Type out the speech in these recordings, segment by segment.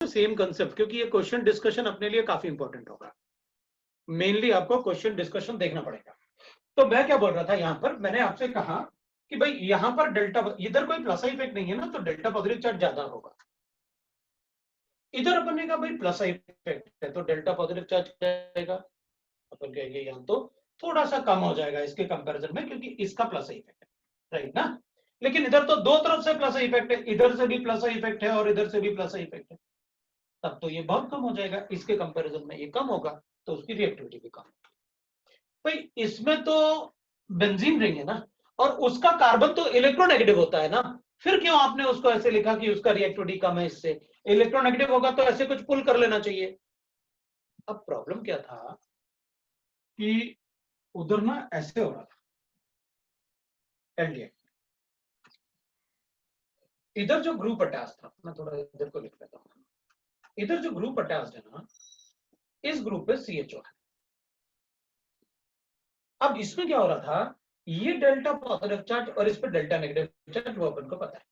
Same concept, क्योंकि ये question discussion अपने लिए काफी इंपॉर्टेंट होगा। मेनली आपको क्वेश्चन डिस्कशन देखना पड़ेगा। तो मैं क्या बोल रहा था, यहां पर मैंने आपसे कहा कि भाई यहां पर डेल्टा, इधर कोई प्लस इफेक्ट नहीं है ना, तो डेल्टा पॉजिटिव चार्ज ज्यादा होगा। इधर अपन ने कहा भाई प्लस इफेक्ट है, तो डेल्टा पॉजिटिव चार्ज क्या आएगा, अपन कहेंगे यहाँ तो थोड़ा सा कम हो जाएगा इसके कंपैरिजन में, क्योंकि इसका प्लस इफेक्ट है, राइट ना। लेकिन इधर तो दो तरफ से प्लस इफेक्ट है, इधर से भी प्लस इफेक्ट है और इधर से भी प्लस इफेक्ट है, तब तो ये बहुत कम हो जाएगा, इसके कंपैरिजन में ये कम होगा, तो उसकी रिएक्टिविटी भी कम होगी। भाई इसमें तो बेंजीन रिंग है ना, और उसका कार्बन तो इलेक्ट्रोनेगेटिव होता है ना, फिर क्यों आपने उसको ऐसे लिखा कि उसका रिएक्टिविटी कम है इससे, इलेक्ट्रोनेगेटिव होगा तो ऐसे कुछ पुल कर लेना चाहिए। अब प्रॉब्लम क्या था कि उधर ना ऐसे हो रहा था एलडीआई, इधर जो ग्रुप अटैच था, मैं थोड़ा इधर को लिख लेता हूं, इधर जो ग्रुप अटैच है ना, इस ग्रुप पे CHO है। अब इसमें क्या हो रहा था, ये डेल्टा पॉजिटिव चार्ज और इस पे डेल्टा नेगेटिव चार्ज, वो अपन को पता है।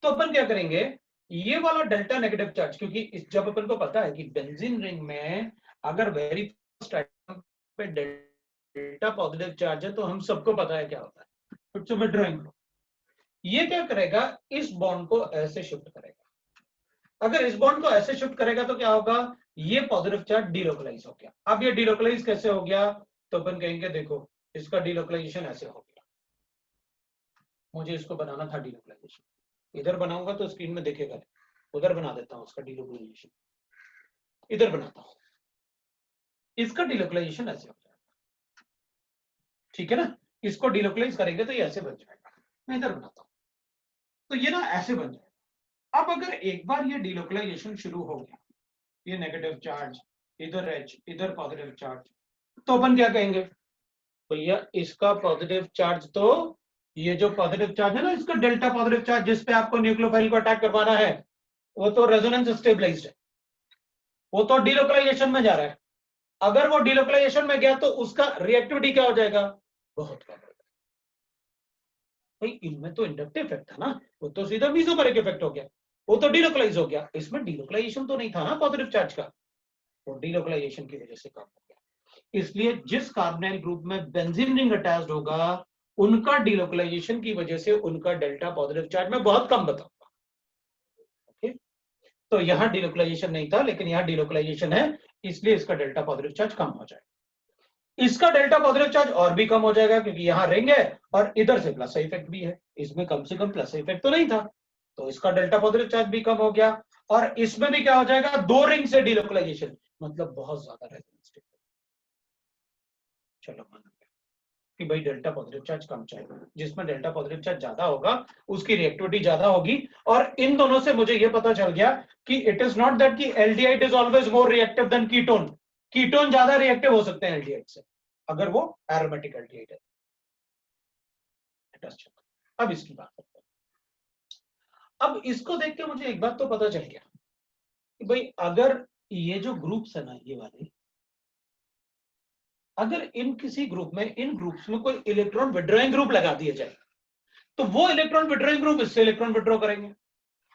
तो अपन क्या करेंगे, ये वाला डेल्टा नेगेटिव चार्ज, क्योंकि जब अपन को पता है कि बेंजीन रिंग में अगर वेरी फर्स्ट एटम पे डेल्टा पॉजिटिव चार्ज है, तो हम सबको पता है क्या होता है, तो विड्रॉइंग। ये क्या करेगा, इस बॉन्ड को ऐसे शिफ्ट करेगा। अगर इस बॉन्ड को ऐसे शिफ्ट करेगा तो क्या होगा, ये पॉजिटिव चार्ज डीलोकलाइज हो गया। अब ये डीलोकलाइज कैसे हो गया, तो अपन कहेंगे देखो इसका डीलोकलाइजेशन ऐसे हो गया, मुझे इसको बनाना था डीलोकलाइजेशन, इधर बनाऊंगा तो स्क्रीन में दिखेगा, उधर बना देता हूं उसका डीलोकलाइजेशन, इधर बनाता हूं, इसका डीलोकलाइजेशन ऐसे हो जाएगा, ठीक है ना। इसको डीलोकलाइज करेंगे तो ये ऐसे बन जाएगा, मैं इधर बनाता हूं, तो ये ना ऐसे बन जाएगा। अब अगर एक बार ये डीलोकलाइजेशन शुरू हो गया, ये नेगेटिव चार्ज, इधर H, इधर पॉजिटिव चार्ज, तो अपन क्या कहेंगे, भैया इसका पॉजिटिव चार्ज, तो ये जो पॉजिटिव चार्ज है ना, इसका डेल्टा पॉजिटिव चार्ज जिस पे आपको न्यूक्लियोफाइल को अटैक करवाना है, वो तो रेजोनेंस स्टेबलाइज्ड है, वो तो डीलोकलाइजेशन में जा रहा है। अगर वो डीलोकलाइजेशन में गया तो उसका रिएक्टिविटी क्या हो जाएगा, बहुत कम हो जाएगा। भाई इनमें तो इंडक्टिव इफेक्ट था ना, वो तो सीधा मीसोमेरिक इफेक्ट हो गया, वो तो डीलोकलाइज हो गया, इसमें डीलोकलाइजेशन तो नहीं था ना पॉजिटिव चार्ज का, वो डीलोकलाइजेशन की वजह से कम हो गया। इसलिए जिस कार्बोनाइल ग्रुप में बेंजीन रिंग अटैच्ड होगा, उनका डीलोकलाइजेशन की वजह से उनका डेल्टा पॉजिटिव चार्ज में बहुत कम बताऊंगा। ओके, तो यहां डीलोकलाइजेशन नहीं था, लेकिन यहां डीलोकलाइजेशन है, इसलिए इसका डेल्टा पॉजिटिव चार्ज कम हो जाएगा। इसका डेल्टा पॉजिटिव चार्ज और भी कम हो जाएगा, क्योंकि यहां रिंग है और इधर से प्लस इफेक्ट भी है, इसमें कम से कम प्लस इफेक्ट तो नहीं था, तो इसका डेल्टा पॉजिटिव चार्ज भी कम हो गया। और इसमें भी क्या हो जाएगा, दो रिंग से डीलोकलाइजेशन, मतलब बहुत ज्यादा रेजोनेंस। चलो मान लिया कि भाई डेल्टा पॉजिटिव चार्ज कम चाहिए, जिसमें डेल्टा पॉजिटिव चार्ज ज्यादा होगा उसकी रिएक्टिविटी ज्यादा होगी। और इन दोनों से मुझे यह पता चल गया कि इट इज नॉट दैट कि aldehyde is always more reactive than ketone, ketone ज्यादा रिएक्टिव हो सकते हैं एल्डिहाइड से अगर वो एरोमेटिक एल्डिहाइड है। अब इसकी बात करते हैं। अब इसको देख के मुझे एक बात तो पता चल गया कि भाई अगर ये जो ग्रुप्स है ना, ये वाले, अगर इन किसी ग्रुप में, इन ग्रुप्स में कोई इलेक्ट्रॉन विड्रॉइंग ग्रुप लगा दिया जाए, तो वो इलेक्ट्रॉन विड्रॉइंग ग्रुप इससे इलेक्ट्रॉन विड्रॉ करेंगे।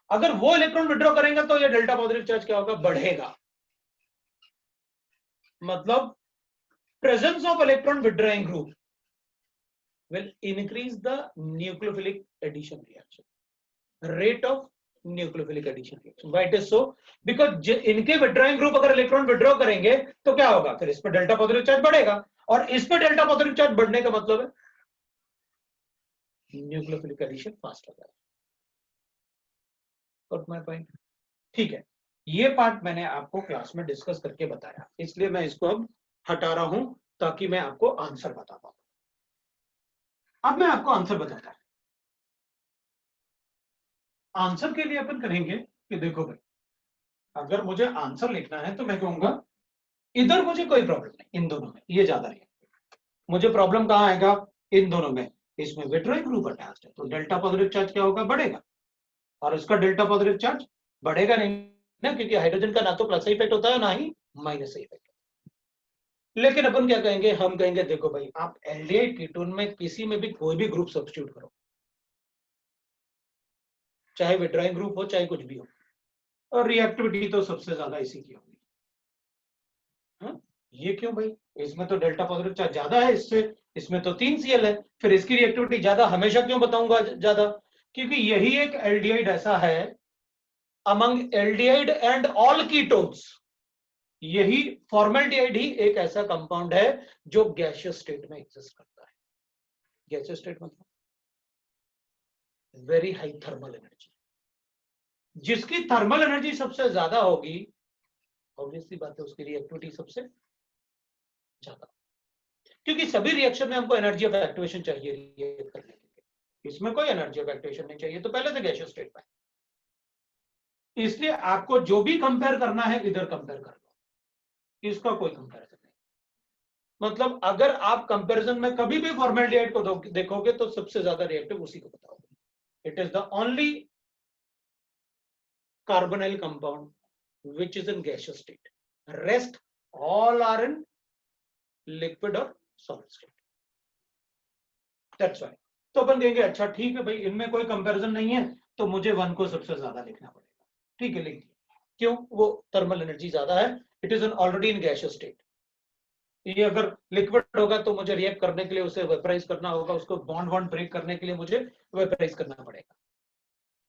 अगर वो इलेक्ट्रॉन विड्रॉ करेंगे तो ये डेल्टा पॉजिटिव चार्ज क्या होगा, बढ़ेगा। मतलब presence of electron withdrawing group will increase the nucleophilic addition reaction, rate of nucleophilic addition reaction. Why it is so? Because इनके withdrawing group अगर इलेक्ट्रॉन विड्रॉ करेंगे तो क्या होगा, फिर इस पर डेल्टा पॉजिटिव चार्ज बढ़ेगा, और इस पर डेल्टा पॉजिटिव चार्ज बढ़ने का मतलब है न्यूक्लियोफिलिक एडिशन फास्ट हो जाएगा। Got my point? ठीक है, ये पार्ट मैंने आपको क्लास में डिस्कस करके बताया, इसलिए मैं इसको अब हटा रहा हूं ताकि मैं आपको आंसर बता पाऊं। अब मैं आपको आंसर बताता हूं। आंसर के लिए अपन करेंगे कि देखो भाई, अगर मुझे आंसर लिखना है तो मैं कहूंगा इधर मुझे कोई प्रॉब्लम नहीं, इन दोनों में ये ज्यादा नहीं, मुझे प्रॉब्लम कहां आएगा, इन दोनों में। इसमें विट्रोइक ग्रुप अटैच्ड है तो डेल्टा पॉजिटिव चार्ज क्या होगा, बढ़ेगा, और इसका डेल्टा पॉजिटिव चार्ज बढ़ेगा नहीं ना, क्योंकि हाइड्रोजन का ना तो प्लस इफेक्ट होता है ना ही माइनस इफेक्ट। लेकिन अपन क्या कहेंगे, हम कहेंगे देखो भाई, आप एल्डिहाइड कीटोन में किसी में भी कोई भी ग्रुप सब्स्टिट्यूट करो, चाहे विड्रॉइंग ग्रुप हो चाहे कुछ भी हो, और रिएक्टिविटी तो सबसे ज्यादा इसी की होगी। हाँ? ये क्यों भाई, इसमें तो डेल्टा पॉजिटिव चार्ज ज्यादा है इससे, इसमें तो 3Cl है, फिर इसकी रिएक्टिविटी ज्यादा हमेशा क्यों बताऊंगा ज्यादा? क्योंकि यही एक एल्डिहाइड ऐसा है among aldehyde and all ketones, यही फॉर्मेल्डिहाइड ही एक ऐसा कंपाउंड है जो गैसियस स्टेट में एग्जिस्ट करता है। गैसियस स्टेट मतलब वेरी हाई थर्मल एनर्जी, जिसकी थर्मल एनर्जी सबसे ज्यादा होगी, ऑब्वियसली बात है उसकी रिएक्टिविटी सबसे ज्यादा, क्योंकि सभी रिएक्शन में हमको एनर्जी ऑफ एक्टिवेशन चाहिए रिएक्ट करने के लिए, इसमें कोई एनर्जी ऑफ एक्टिवेशन नहीं चाहिए, तो पहले से गैसियस स्टेट में। इसलिए आपको जो भी कंपेयर करना है इधर कंपेयर कर लो, इसका कोई कंपेरिजन नहीं। मतलब अगर आप कंपैरिजन में कभी भी फॉर्मेल्डिहाइड को देखोगे तो सबसे ज्यादा रिएक्टिव उसी को बताओगे। It is the only carbonyl compound which is in gaseous state, rest all are in liquid or solid state, that's why। तो अपन कहेंगे अच्छा ठीक है भाई इनमें कोई कंपैरिजन नहीं है तो मुझे 1 को सबसे ज्यादा लिखना पड़ेगा, ठीक है लिख दिया, क्यों? वो थर्मल एनर्जी ज्यादा है, it is already in gaseous state. ये अगर लिक्विड होगा तो मुझे रिएक्ट करने के लिए उसे वेपराइज करना होगा, उसको बॉन्ड ब्रेक करने के लिए मुझे वेपराइज करना पड़ेगा,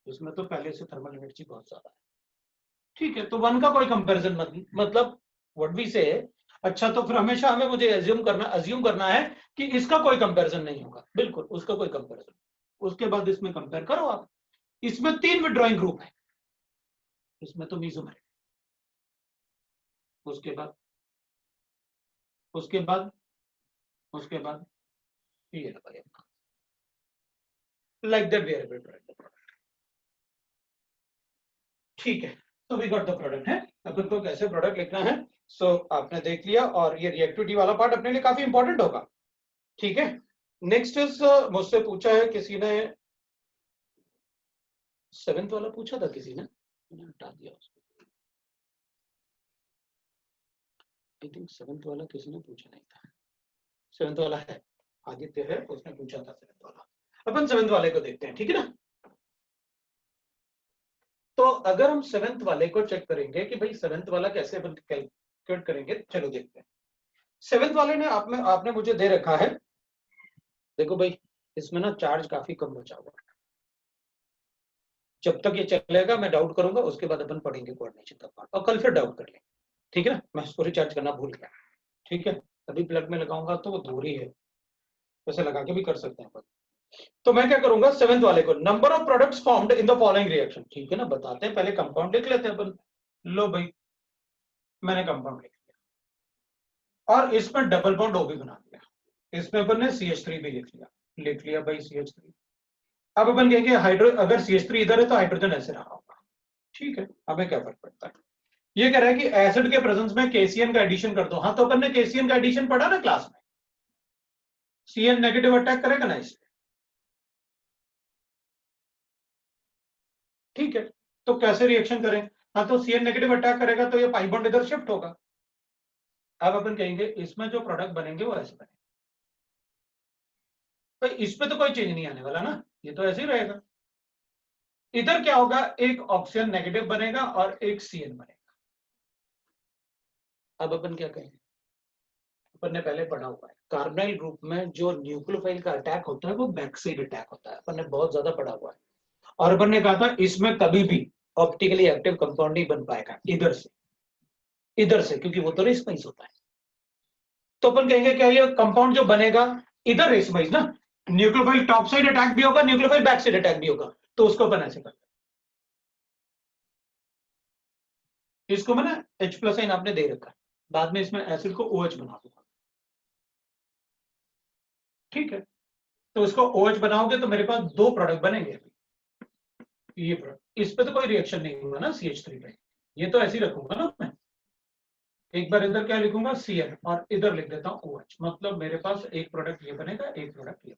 इसमें तो पहले से थर्मल एनर्जी बहुत ज्यादा है, ठीक है। तो 1 का कोई कंपैरिजन मतलब व्हाट वी से, अच्छा तो फिर हमेशा हमें मुझे अज्यूम करना है कि इसका कोई कंपैरिजन नहीं होगा, बिल्कुल उसका कोई कंपैरिजन। उसके बाद इसमें कंपेयर करो आप, इसमें 3 विड्रॉइंग ग्रुप है, इसमें तो मीजोमर है, उसके बाद ये like that we are able to write the product, ठीक है। तो वी गॉट द प्रोडक्ट है, अब इनको कैसे प्रोडक्ट लिखना है सो आपने देख लिया, और ये रिएक्टिविटी वाला पार्ट अपने लिए काफी इंपॉर्टेंट होगा, ठीक है। नेक्स्ट इज मुझसे पूछा है किसी ने, 7th वाला पूछा था किसी ने, हटा दिया उसको, आई थिंक 7th वाला किसी ने पूछा नहीं था, 7th वाला है, आदित्य है, उसने पूछा था 7th वाला, अपन 7th वाले को देखते हैं, ठीक है ना। तो अगर हम 7th वाले को चेक करेंगे कि भाई 7th वाला कैसे अपन कैलकुलेट करेंगे, चलो देखते हैं। 7th वाले ने आपने मुझे दे रखा है, देखो भाई इसमें ना चार्ज काफी कम बचा हुआ है, जब तक ये चलेगा मैं डाउट करूंगा, उसके बाद अपन पढ़ेंगे कोऑर्डिनेशन का पार्ट, और कल फिर डाउट कर लेंगे, ठीक है ना। मैं इसको रिचार्ज करना भूल गया, ठीक है, अभी प्लग में लगाऊंगा तो वो दूर ही है, वैसे लगा के भी कर सकते हैं अपन। तो मैं क्या करूंगा 7th वाले को, number of products formed in the following reaction, ठीक है ना, बताते हैं, पहले कंपाउंड लिख लेते हैं अपन। लो भाई मैंने कंपाउंड लिख लिया, और इसमें डबल बॉन्ड ओ भी बना दिया, इसमें अपन ने CH3 भी लिख लिया भाई CH3। अब अपन कहेंगे हाइड्रो, अगर CH3 इधर है तो हाइड्रोजन ऐसे रहा होगा, ठीक है, हमें क्या फर्क पड़ता है। ये कह रहा है कि एसिड के प्रेजेंस में KCN का एडिशन कर दो, हाँ तो अपन ने KCN का एडिशन पढ़ा ना क्लास में, CN नेगेटिव अटैक करेगा ना इसमें, ठीक है। तो कैसे रिएक्शन करें, हाँ तो CN नेगेटिव अटैक करेगा तो ये पाई बॉन्ड इधर शिफ्ट होगा। अब अपन कहेंगे इसमें जो प्रोडक्ट बनेंगे वो ऐसे बनेंगे, भाई इसमें तो कोई चेंज नहीं आने वाला ना, ये तो ऐसे ही रहेगा। इधर क्या होगा, एक ऑक्सीजन नेगेटिव बनेगा और एक CN बनेगा। अब अपन क्या कहेंगे, अपन ने पहले पढ़ा हुआ है कार्बोनाइल ग्रुप में जो न्यूक्लियोफाइल का अटैक होता है वो बैक साइड अटैक होता है, अपन ने बहुत ज्यादा पढ़ा हुआ है, और अपन ने कहा था इसमें कभी भी ऑप्टिकली एक्टिव कंपाउंड नहीं बन पाएगा इधर से क्योंकि वो तो रेसमाइज होता है। तो अपन कहेंगे क्या ये कंपाउंड जो बनेगा इधर रेसमाइज ना, न्यूक्लियोफाइल टॉप साइड अटैक भी होगा, न्यूक्लियोफाइल बैक साइड अटैक भी होगा, तो उसको अपन ऐसे करते हैं, इसको मैंने H+ साइन आपने दे रखा है, बाद में इसमें एसिड को OH बना दूंगा, ठीक है। तो इसको OH बनाओगे तो मेरे पास 2 प्रोडक्ट बनेंगे, ये प्रोडक्ट, इस पे तो कोई रिएक्शन नहीं होगा ना CH3 पे, ये तो ऐसे ही रखूंगा ना मैं, एक बार इधर क्या लिखूंगा CN और इधर लिख देता हूं OH, मतलब मेरे पास एक प्रोडक्ट ये बनेगा, एक प्रोडक्ट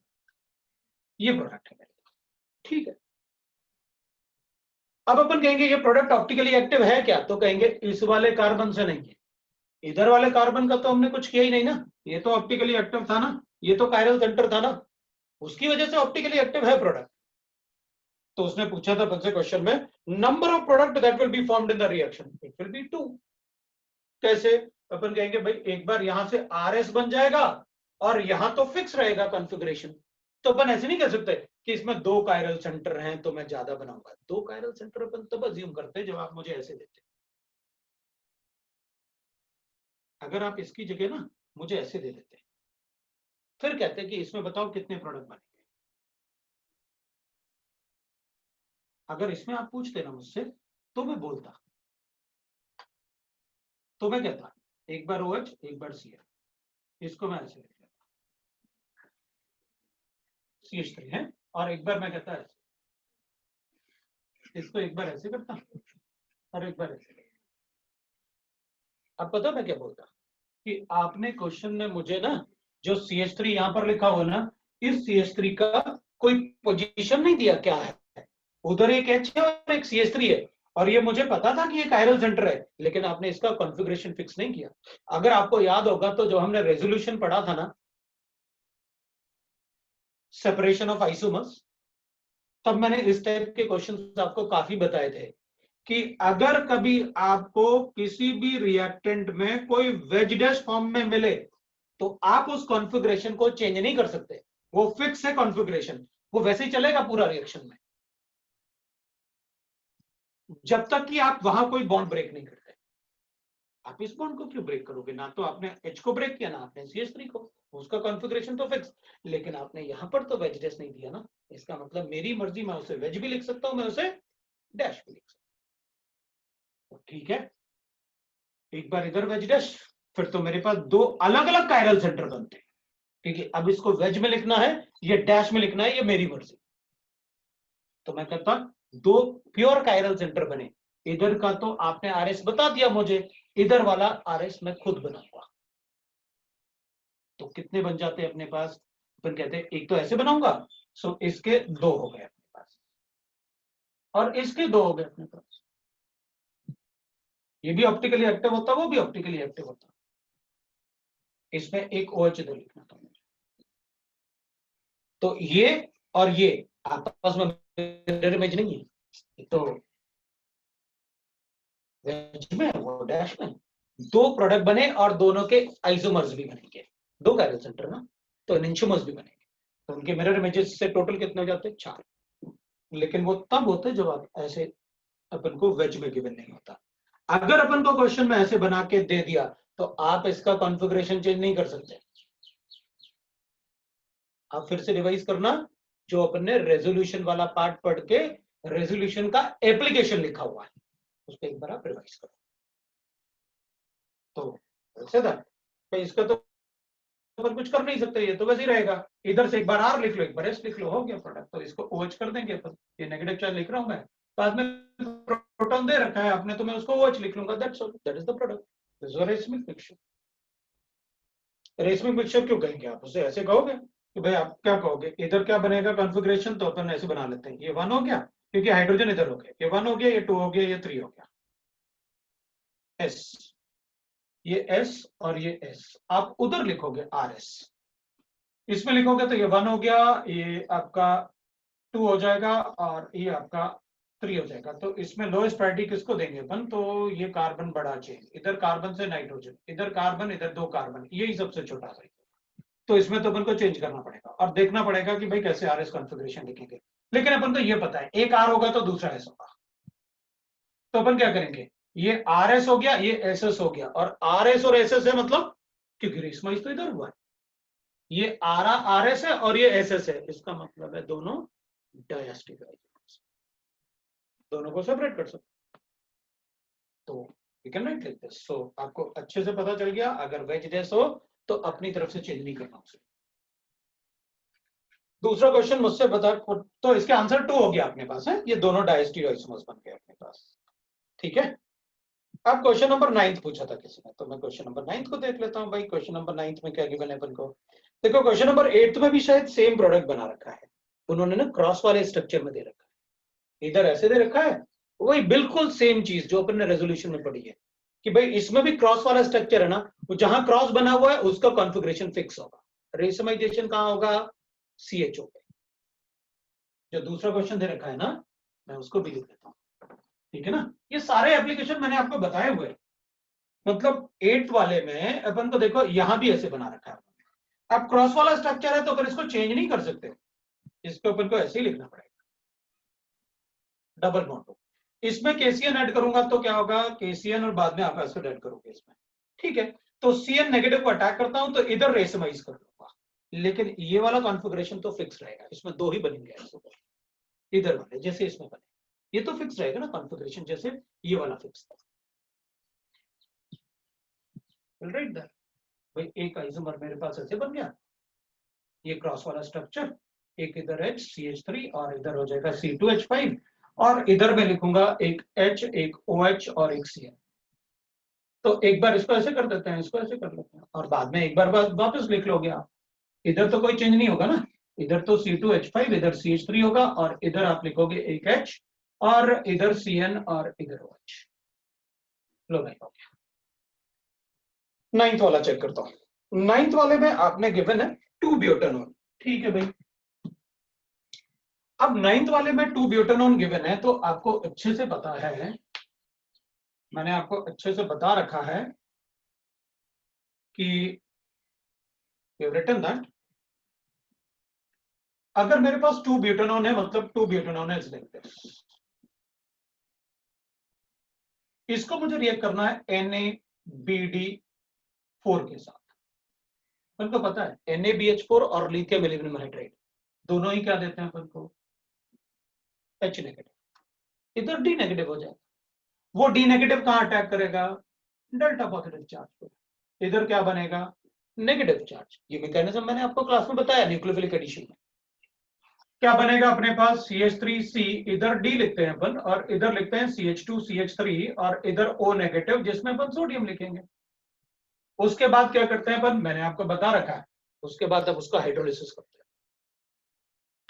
ये प्रोडक्ट है मेरे पास, ठीक है। अब अपन कहेंगे ये प्रोडक्ट ऑप्टिकली एक्टिव है क्या, तो कहेंगे इस वाले कार्बन से नहीं है, इधर वाले कार्बन का तो हमने कुछ किया ही नहीं ना, ये तो ऑप्टिकली एक्टिव था ना, ये तो कायरल सेंटर था ना, उसकी वजह से ऑप्टिकली एक्टिव है प्रोडक्ट। तो उसने पूछा था पंसे क्वेश्चन में, number of product that will be formed in the reaction, it will be 2। कैसे? अपन कहेंगे भाई एक बार यहां से RS बन जाएगा और यहां तो फिक्स रहेगा कॉन्फ़िगरेशन। तो अपन ऐसे नहीं कह सकते कि इसमें 2 कायरल सेंटर हैं तो मैं ज्यादा बनाऊंगा। 2 कायरल सेंटर अपन तब अज्यूम करते जब आप मुझे ऐसे देते। अगर आप इसकी जगह ना मुझे ऐसे दे देते, फिर कहते कि इसमें बताओ कितने प्रोडक्ट बनेंगे। अगर इसमें आप पूछते ना मुझसे तो मैं बोलता, तो मैं कहता एक बार OH एक बार CH, इसको मैं ऐसे लिख लेता CH3 है, और एक बार मैं कहता है इसको एक बार ऐसे करता और एक बार ऐसे। अब पता मैं क्या बोलता कि आपने क्वेश्चन में मुझे ना जो CH3 यहां पर लिखा हुआ ना, इस CH3 का कोई पोजीशन नहीं दिया क्या है, उधर एक H है और एक CH3 है, और ये मुझे पता था कि ये कायरल सेंटर है, लेकिन आपने इसका कॉन्फ़िगरेशन फिक्स नहीं किया। अगर आपको याद होगा तो जो हमने रेजोल्यूशन पढ़ा था ना, सेपरेशन ऑफ आइसोमर्स, तब मैंने इस टाइप के क्वेश्चन आपको काफी बताए थे कि अगर कभी आपको किसी भी रिएक्टेंट में कोई वेज डैश फॉर्म में मिले तो आप उस कॉन्फ़िगरेशन को चेंज नहीं कर सकते, वो फिक्स है कॉन्फ़िगरेशन, वो वैसे ही चलेगा पूरा रिएक्शन में जब तक कि आप वहां कोई बॉन्ड ब्रेक नहीं करते। आप इस बॉन्ड को क्यों ब्रेक करोगे? ना तो आपने H को ब्रेक किया ना आपने CH3 को, उसका कॉन्फ़िगरेशन तो फिक्स, लेकिन आपने यहां पर तो वेज डैश नहीं दिया ना। इसका मतलब मेरी मर्जी, मैं उसे वेज भी लिख सकता हूं, मैं उसे डैश भी लिख सकता हूं। ठीक है, एक बार इधर वेज डैश, फिर तो मेरे पास 2 अलग अलग कायरल सेंटर बनते हैं, क्योंकि अब इसको वेज में लिखना है या डैश में लिखना है, ये मेरी मर्जी। तो मैं कहता 2 प्योर कायरल सेंटर बने, इधर का तो आपने RS बता दिया मुझे, इधर वाला RS मैं खुद बनाऊंगा। तो कितने बन जाते हैं अपने पास? अपन कहते हैं एक तो ऐसे बनाऊंगा, सो इसके 2 हो गए अपने पास, और इसके 2 हो गए अपने पास। ये भी ऑप्टिकली एक्टिव होता, वो भी ऑप्टिकली एक्टिव होता। इसमें एक OH इधर लिखना था मुझे। तो ये और ये आपस में मिरर इमेज नहीं है, तो वेज में वो डैश में 2 प्रोडक्ट बने और दोनों के आइसोमर्स भी बनेंगे, 2 कायरल सेंटर ना, तो एनेंटियोमर्स भी बनेंगे, तो उनके मिरर इमेजेस से टोटल कितने हो जाते हैं? 4। लेकिन वो तब होते जब आप ऐसे अपन को वेज में गिवन नहीं होता। अगर अपन को क्वेश्चन में ऐसे बना के दे दिया तो आप इसका कॉन्फ़िगरेशन चेंज नहीं कर सकते। आप फिर से रिवाइज करना जो अपन ने रेजोल्यूशन वाला पार्ट पढ़ के रेजोल्यूशन का एप्लीकेशन लिखा हुआ है, उसको एक बार आप रिवाइज करो। तो वैसे था तो इसका तो अपन कुछ कर नहीं सकते, ये तो वैसे ही रहेगा। इधर से एक बार R लिख लो, एक बार S लिख लो, हो गया प्रोडक्ट। तो इसको OH कर देंगे अपन, ये नेगेटिव चार्ज लिख रहा हूं मैं, बाद में प्रोटॉन दे रखा है आपने, तो मैं उसको OH लिख लूंगा, that's all, that is the product. This is racemic mixture. Racemic mixture क्यों कहेंगे आप? उसे ऐसे कहोगे कि भाई आप क्या कहोगे, इधर क्या बनेगा कॉन्फ़िगरेशन, तो अपन ऐसे बना लेते हैं, ये 1 हो गया क्योंकि हाइड्रोजन इधर हो गया, ये 1 हो गया, ये 2 हो गया, ये 3 हो गया, S, ये S और ये S। आप उधर लिखोगे RS, इसमें लिखोगे तो ये 1 हो गया, ये आपका 2 हो जाएगा, और ये आपका 3 हो जाएगा। तो इसमें लोएस्ट प्रायोरिटी किसको देंगे अपन? तो ये कार्बन बड़ा चेन, इधर कार्बन से नाइट्रोजन, इधर कार्बन, इधर 2 कार्बन, यही सबसे छोटा साइज। तो इसमें तो अपन को चेंज करना पड़ेगा और देखना पड़ेगा कि भाई कैसे RS कॉन्फ़िगरेशन लिखेंगे। लेकिन अपन तो ये पता है एक R होगा तो दूसरा S होगा, तो अपन क्या करेंगे, ये RS हो गया, ये SS हो गया, और RS और SS है मतलब, क्योंकि रेशमाइज तो इधर हुआ है, ये RS है और ये SS है, इसका मतलब है दोनों डायस्टिक आइसोमर्स, दोनों को सेपरेट कर सकते। तो you can write like this. So आपको अच्छे से पता चल गया, अगर वेज डैश हो तो अपनी तरफ से चेंज नहीं करना उसे। दूसरा क्वेश्चन मुझसे बता, तो इसके आंसर 2 हो गया अपने पास है, ये दोनों डायस्टिक आइसोमर्स बन गए अपने पास। ठीक है, अब क्वेश्चन नंबर 9 पूछा था किसी ने, तो मैं क्वेश्चन नंबर 9 को देख लेता हूं भाई। क्वेश्चन नंबर 9 में क्या गिवन है अपन को? देखो क्वेश्चन नंबर 8 में भी शायद सेम प्रोडक्ट बना रखा है, उन्होंने ना क्रॉस वाले स्ट्रक्चर में दे रखा है, इधर ऐसे दे रखा है, वही बिल्कुल सेम चीज जो अपन ने रेजोल्यूशन में पढ़ी है कि भाई इसमें भी क्रॉस वाला स्ट्रक्चर है ना, वो जहां क्रॉस बना हुआ है उसका कॉन्फ़िगरेशन फिक्स होगा। रेशमाइजेशन कहां होगा? CHO पे। जो दूसरा क्वेश्चन दे रखा है ना, मैं उसको भी लिख देता हूँ, ठीक है ना। ये सारे एप्लीकेशन मैंने आपको बताए हुए, मतलब 8th वाले में अपन को देखो यहां भी ऐसे बना रखा है। अब क्रॉस वाला स्ट्रक्चर है तो अपन इसको चेंज नहीं कर सकते, इसको अपन को ऐसे ही लिखना पड़ेगा, डबल बॉन्ड। इसमें केसीएन ऐड करूंगा तो क्या होगा, केसीएन और बाद में आप एसिड ऐड करोगे इसमें, ठीक है। तो सीएन नेगेटिव को अटैक करता हूं तो इधर रेसमाइज कर लूंगा, लेकिन ये वाला कॉन्फ़िगरेशन तो फिक्स रहेगा, इसमें दो ही बनेंगे ऐसे, इधर वाले जैसे इसमें बने, ये तो फिक्स रहेगा ना कॉन्फ़िगरेशन, जैसे ये वाला फिक्स था। राइट दैट भाई, एक आइसोमर मेरे पास ऐसे बन गया, ये क्रॉस वाला स्ट्रक्चर, एक इधर H CH3 और इधर हो जाएगा C2H5, और इधर मैं लिखूंगा एक H, एक OH और एक CN। तो एक बार इसको ऐसे कर देते हैं, इसको ऐसे कर लेते हैं, और बाद में एक बार वापस लिख लोगे आप। इधर तो कोई चेंज नहीं होगा ना, इधर तो C2H5, इधर CH3 होगा, और इधर आप लिखोगे एक H और इधर CN और इधर OH। लो भाई हो गया। 9th वाला चेक करता हूं। 9th वाले में आपने गिवन है 2-ब्यूटानॉन, ठीक है भाई। अब 9th वाले में 2-ब्यूटानॉन गिवन है, तो आपको अच्छे से पता है, मैंने आपको अच्छे से बता रखा है कि रिटन दैट अगर मेरे पास 2-ब्यूटानॉन है, मतलब 2-ब्यूटानॉन है, इसको मुझे रिएक्ट करना है NaBD4 के साथ। उनको पता है NaBH4 और लिथियम एल्यूमिनियम हाइड्राइड दोनों ही क्या देते हैं अपन को, H नेगेटिव, इधर D नेगेटिव हो जाएगा। वो D नेगेटिव कहां अटैक करेगा, डेल्टा पॉजिटिव चार्ज पे, इधर क्या बनेगा, नेगेटिव चार्ज। ये मैकेनिज्म मैंने आपको क्लास में बताया न्यूक्लियोफिलिक एडिशन में। क्या बनेगा अपने पास, CH3C, इधर D लिखते हैं अपन और इधर लिखते हैं CH2 CH3 और इधर O नेगेटिव जिसमें अपन सोडियम लिखेंगे। उसके बाद क्या करते हैं अपन, मैंने आपको बता रखा है, उसके बाद अब उसका हाइड्रोलिसिस करते हैं।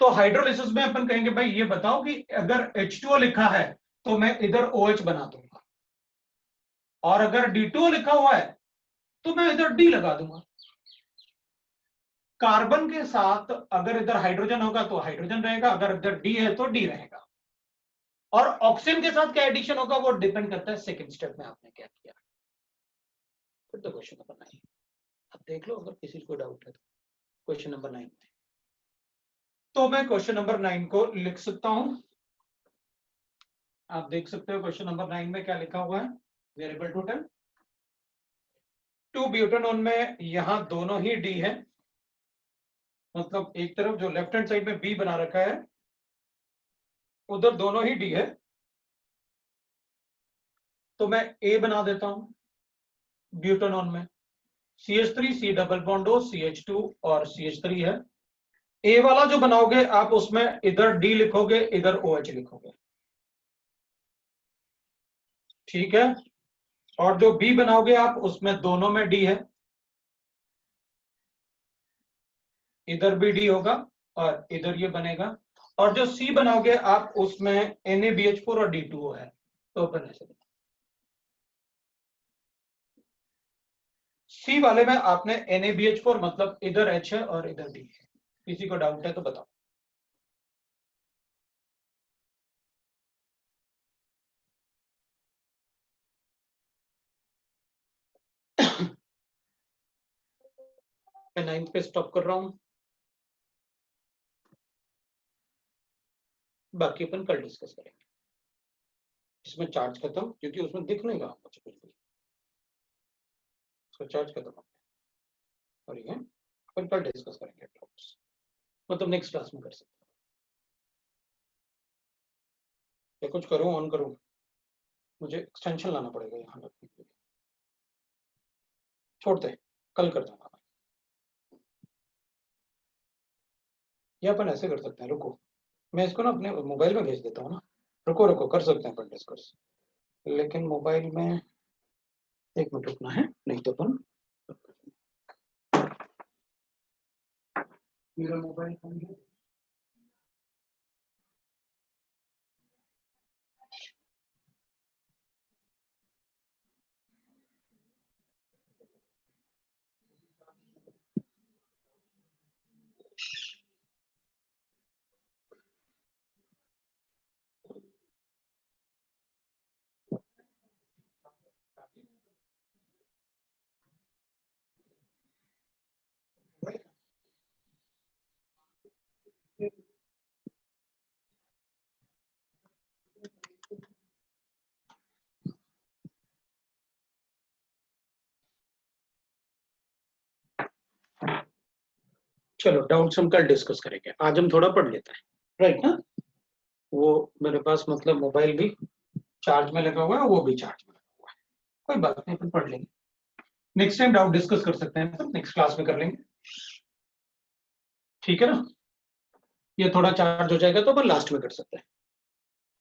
तो हाइड्रोलिसिस में अपन कहेंगे भाई ये बताओ कि अगर H2O लिखा है तो मैं इधर OH बना दूंगा, और अगर D2O लिखा हुआ है तो मैं इधर D लगा दूंगा। कार्बन के साथ अगर इधर हाइड्रोजन होगा तो हाइड्रोजन रहेगा, अगर इधर D है तो D रहेगा। और ऑक्सीजन के साथ क्या एडिशन होगा वो डिपेंड करता है सेकंड स्टेप में आपने क्या किया। फिर तो क्वेश्चन नंबर 9 अब देख लो, अगर किसी को डाउट है तो क्वेश्चन नंबर 9 में। तो मैं क्वेश्चन नंबर 9 को लिख सकता हूं, आप देख सकते हो क्वेश्चन नंबर 9 में क्या लिखा हुआ है, वेरिएबल टोटल 2-ब्यूटानॉन में यहां दोनों ही D है, मतलब एक तरफ जो लेफ्ट हैंड साइड में B बना रखा है उधर दोनों ही D है, तो मैं A बना देता हूं ब्यूटानॉन में, CH3 C double bond O CH2 और CH3 है। A वाला जो बनाओगे आप उसमें इधर D लिखोगे, इधर OH लिखोगे, ठीक है। और जो B बनाओगे आप उसमें दोनों में D है, इधर भी D होगा और इधर ये बनेगा। और जो C बनाओगे आप उसमें NaBH4 और D2O है, तो अपन ऐसे C वाले में आपने NaBH4 मतलब इधर H है और इधर D है। किसी को डाउट है तो बताओ। मैं 9th पे स्टॉप कर रहा हूं, बाकी अपन कल डिस्कस करेंगे। इसमें चार्ज खत्म, क्योंकि उसमें दिख नहीं रहा मुझे कुछ भी, उसका चार्ज खत्म हो गया, और ये अपन कल डिस्कस करेंगे, मतलब नेक्स्ट क्लास में कर सकते हैं। या कुछ करूं, ऑन करूं, मुझे एक्सटेंशन लाना पड़ेगा यहाँ रखने के लिए, छोड़ते कल कर दूंगा। या अपन ऐसे कर सकते हैं, रुको मैं इसको ना अपने मोबाइल में भेज देता हूँ ना, रुको रुको कर सकते हैं अपन डिस्कस, लेकिन मोबाइल में 1 मिनट रुकना है, नहीं तो अपन मेरा मोबाइल फोन है। चलो डाउट्स हम कल डिस्कस करेंगे, आज हम थोड़ा पढ़ लेते हैं, राइट ना। वो मेरे पास मतलब मोबाइल भी चार्ज में लगा हुआ है, वो भी चार्ज में लगा हुआ है, कोई बात नहीं, अपन पढ़ लेंगे। नेक्स्ट टाइम डाउट डिस्कस कर सकते हैं, तो नेक्स्ट क्लास में कर लेंगे, ठीक है ना। ये थोड़ा चार्ज हो जाएगा तो अपन लास्ट में कर सकते हैं।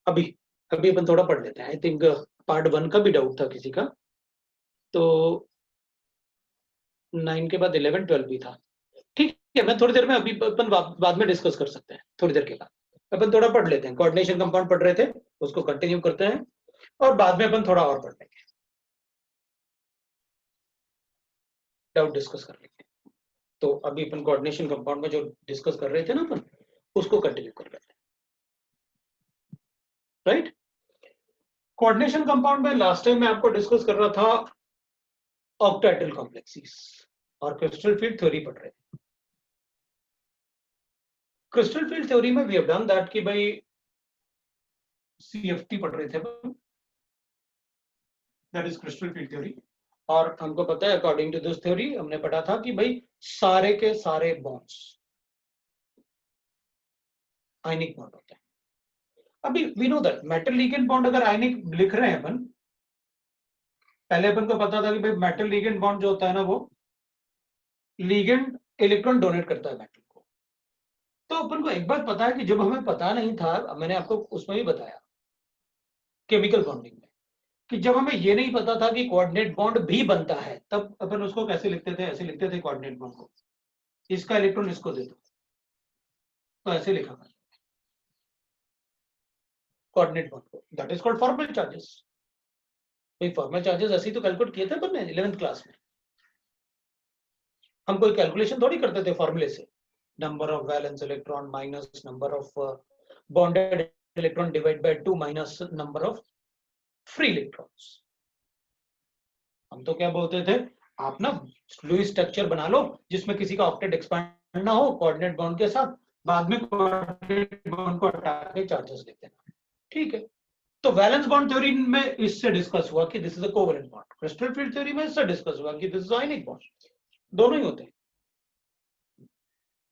अभी अभी अपन थोड़ा पढ़ लेते हैं। आई थिंक पार्ट 1 का भी डाउट था किसी का, तो 9 के बाद 11 12 भी था। ठीक है, मैं थोड़ी देर में, अभी अपन बाद में डिस्कस कर सकते हैं, थोड़ी देर के बाद अपन थोड़ा पढ़ लेते हैं। कोऑर्डिनेशन कंपाउंड पढ़ रहे थे, उसको कंटिन्यू करते हैं और बाद में अपन थोड़ा और पढ़ लेंगे, डाउट डिस्कस कर लेंगे। तो अभी अपन कोऑर्डिनेशन कंपाउंड में जो डिस्कस कर रहे थे ना अपन, उसको कंटिन्यू कर लेते हैं, राइट। कोऑर्डिनेशन कंपाउंड में लास्ट टाइम मैं आपको डिस्कस कर रहा था ऑक्टाहेड्रल कॉम्प्लेक्सेस और क्रिस्टल फील्ड थ्योरी पढ़ रहे थे। क्रिस्टल फील्ड थ्योरी में वी हैव डन दैट कि भाई सीएफटी पढ़ रहे थे, that is crystal field theory. और हमको पता है अकॉर्डिंग टू दिस थ्योरी हमने पढ़ा था कि भाई सारे के सारे बॉन्ड्स आयनिक बॉन्ड होते हैं। अभी we know that metal ligand bond अगर आयनिक लिख रहे हैं अपन, पहले अपन को पता था कि भाई मेटल लिगेंड बॉन्ड जो होता है ना, वो लिगेंड इलेक्ट्रॉन डोनेट करता है मेटल को। तो अपन को एक बात पता है कि जब हमें पता नहीं था, मैंने आपको उसमें भी बताया केमिकल बॉन्डिंग में, कि जब हमें ये नहीं पता था कि कोऑर्डिनेट बॉन्ड भी बनता है, तब अपन उसको कैसे लिखते थे, ऐसे लिखते थे कोऑर्डिनेट बॉन्ड को, इसका इलेक्ट्रॉन इसको दे दो, तो ऐसे लिखा था कोऑर्डिनेट बॉन्ड को, that is called formal charges. भाई फॉर्मल चार्जेस ऐसे ही तो कैलकुलेट किए थे अपन ने 11th क्लास में। हम कोई कैलकुलेशन थोड़ी करते थे फॉर्मूले से, number of valence electron minus number of bonded electron divide by 2 minus number of free electrons. हम तो क्या बोलते थे, आप ना लुईस स्ट्रक्चर बना लो जिसमें किसी का ऑक्टेट एक्सपांड ना हो कोऑर्डिनेट बॉन्ड के साथ, बाद में कोऑर्डिनेट बॉन्ड को हटा के चार्जेस लिख देना, ठीक है। तो वैलेंस बॉन्ड थ्योरी में इससे डिस्कस हुआ कि this is a covalent bond, crystal field theory में इससे डिस्कस हुआ कि दिस इज आयनिक बॉन्ड, दोनों ही होते हैं।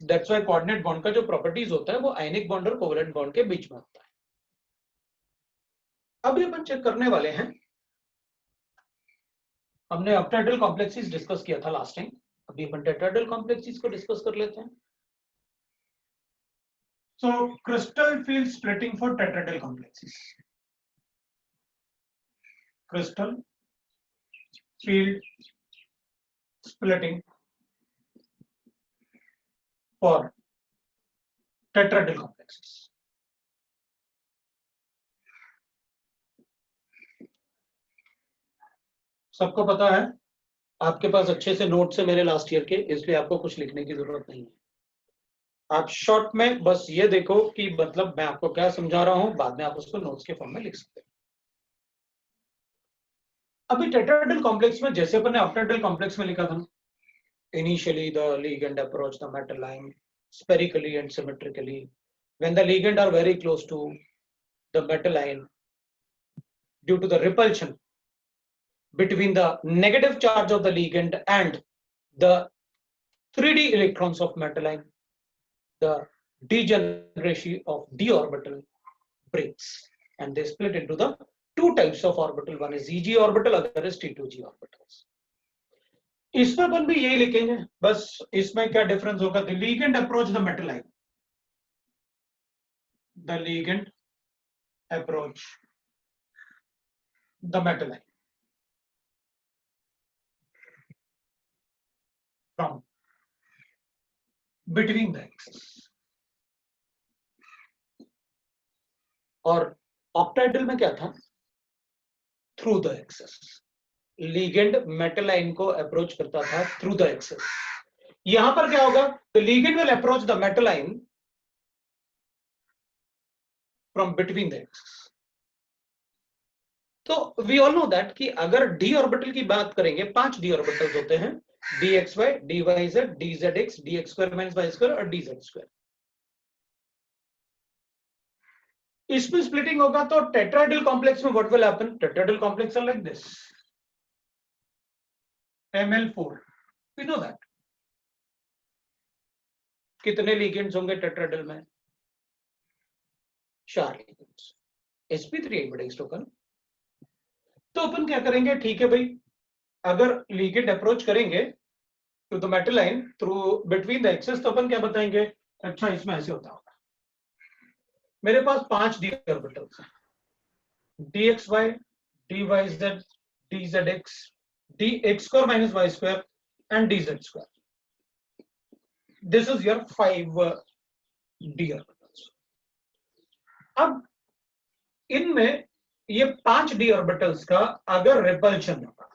दैट्स व्हाई कोऑर्डिनेट बॉन्ड का जो प्रॉपर्टीज होता है वो आयनिक बॉन्ड और कोवेलेंट बॉन्ड के बीच में होता है। अभी अपन चेक करने वाले हैं, हमने ऑक्टाहेड्रल कॉम्प्लेक्सेस डिस्कस किया था लास्ट टाइम, अभी अपन टेट्राहेड्रल कॉम्प्लेक्सेस को डिस्कस कर लेते हैं। So crystal field splitting for tetrahedral complexes, crystal field splitting for tetrahedral complexes. सबको पता है, आपके पास अच्छे से नोट्स है मेरे लास्ट ईयर के, इसलिए आपको कुछ लिखने की जरूरत नहीं है। आप शॉर्ट में बस ये देखो कि मतलब मैं आपको क्या समझा रहा हूं, बाद में आप उसको नोट्स के फॉर्म में लिख सकते हैं। अभी टेट्राहेड्रल कॉम्प्लेक्स में जैसे अपन ने ऑक्टाहेड्रल कॉम्प्लेक्स में लिखा था, initially the ligand approach the metal line spherically and symmetrically. When the ligand are very close to the metal line, due to the repulsion between the negative charge of the ligand and the 3d electrons of metal line, the degeneration of d orbital breaks and they split into the two types of orbital, one is Eg orbital, other is T2g orbitals. इसमें अपन भी यही लिखेंगे, बस इसमें क्या difference होगा, the ligand approach the metal line, the ligand approach the metal line from between the axis. और octahedral में क्या था, through the axes, ligand metal line को अप्रोच करता था थ्रू द एक्सेस। यहां पर क्या होगा, the ligand will approach the metal line from between the axes. तो वी ऑल नो दैट कि अगर डी ऑर्बिटल की बात करेंगे, 5 डी ऑर्बिटल्स होते हैं, D X Y, D Y Z, D Z X, D X square minus Y square और D Z square. इसमें स्प्लिटिंग होगा तो टेट्राहेड्रल कॉम्प्लेक्स में what will happen, tetrahedral complex are like this, Ml4, we know that. कितने ligands होंगे tetrahedral में? 4 ligands, sp3 index token. तो अपन क्या करेंगे, ठीक है भाई, अगर लिगेंड अप्रोच करेंगे to the metal line through between the axes, तो अपन क्या बताएंगे, अच्छा इसमें ऐसे होता होगा, मेरे पास 5 डी ऑर्बिटल्स हैं, dxy, dyz, dzx, dx square minus y square and dz square. This is your 5 d orbitals. अब इनमें ये 5 d orbitals का अगर रिपल्शन होगा,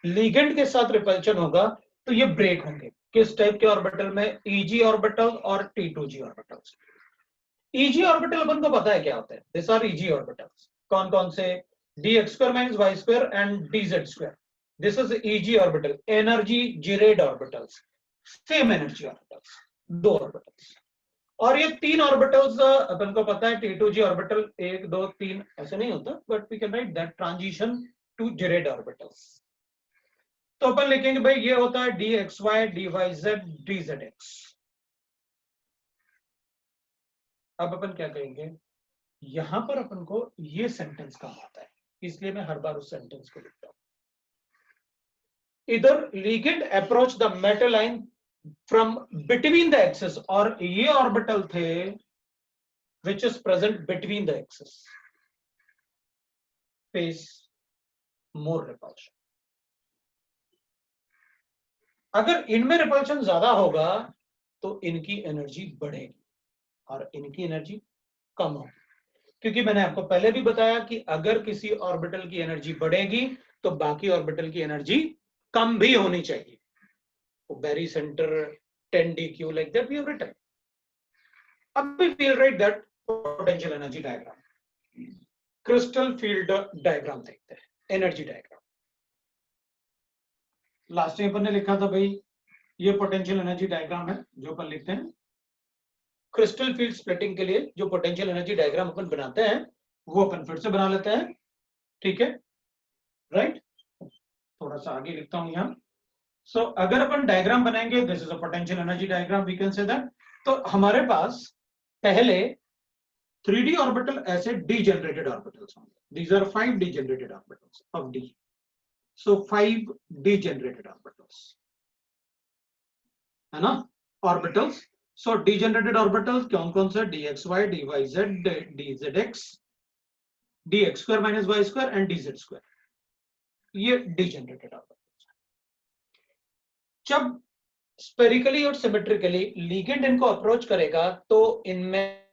लिगेंड के साथ रिपल्शन होगा, तो ये ब्रेक होंगे। किस टाइप के ऑर्बिटल में? Eg ऑर्बिटल और T2g ऑर्बिटल्स। Eg ऑर्बिटल अपन को पता है क्या होता है, दिस आर Eg ऑर्बिटल्स। कौन कौन से? dx square minus y square and dz square. This is Eg orbital, energy gerade orbitals, same energy orbitals, 2 orbitals। और ये 3 ऑर्बिटल्स अपन को पता है, T2g ऑर्बिटल 1 2 3 ऐसे नहीं होता, but we can write that transition to जेरेड ऑर्बिटल्स। तो अपन लिखेंगे भाई ये होता है dxy, dyz, dzx। अब अपन क्या करेंगे, यहां पर अपन को ये सेंटेंस काम आता है, इसलिए मैं हर बार उस सेंटेंस को लिखता हूं। इधर ligand approach the metal line from between the axes, और ये ऑर्बिटल थे which is present between the axes, face more repulsion. अगर इनमें रिपल्शन ज्यादा होगा तो इनकी एनर्जी बढ़ेगी और इनकी एनर्जी कम होगी, क्योंकि मैंने आपको पहले भी बताया कि अगर किसी ऑर्बिटल की एनर्जी बढ़ेगी तो बाकी ऑर्बिटल की एनर्जी कम भी होनी चाहिए। बैरी centre 10dq like that we have written. अब we will write that potential energy diagram, crystal field diagram देखते हैं, एनर्जी डायग्राम। लास्ट टाइम अपन ने लिखा था भाई ये पोटेंशियल एनर्जी डायग्राम है जो अपन लिखते हैं क्रिस्टल फील्ड स्प्लिटिंग के लिए। जो पोटेंशियल एनर्जी डायग्राम अपन बनाते हैं वो अपन फिर से बना लेते हैं, ठीक है, राइट। थोड़ा सा आगे लिखता हूं यहां। सो अगर अपन डायग्राम बनाएंगे, this is a potential energy diagram, we can say that. तो हमारे पास पहले 3d ऑर्बिटल ऐसे डीजेनरेटेड ऑर्बिटल्स होंगे, these are 5 degenerated orbitals of d। So 5 degenerated orbitals है ना, ऑर्बिटल्स। सो डीजेनरेटेड ऑर्बिटल्स कौन कौन से? dxy, dyz, dzx, dx square minus y square and dz square, ये डीजेनरेटेड ऑर्बिटल्स। जब स्पेरिकली और सिमेट्रिकली लिगेंड इनको अप्रोच करेगा तो इनमें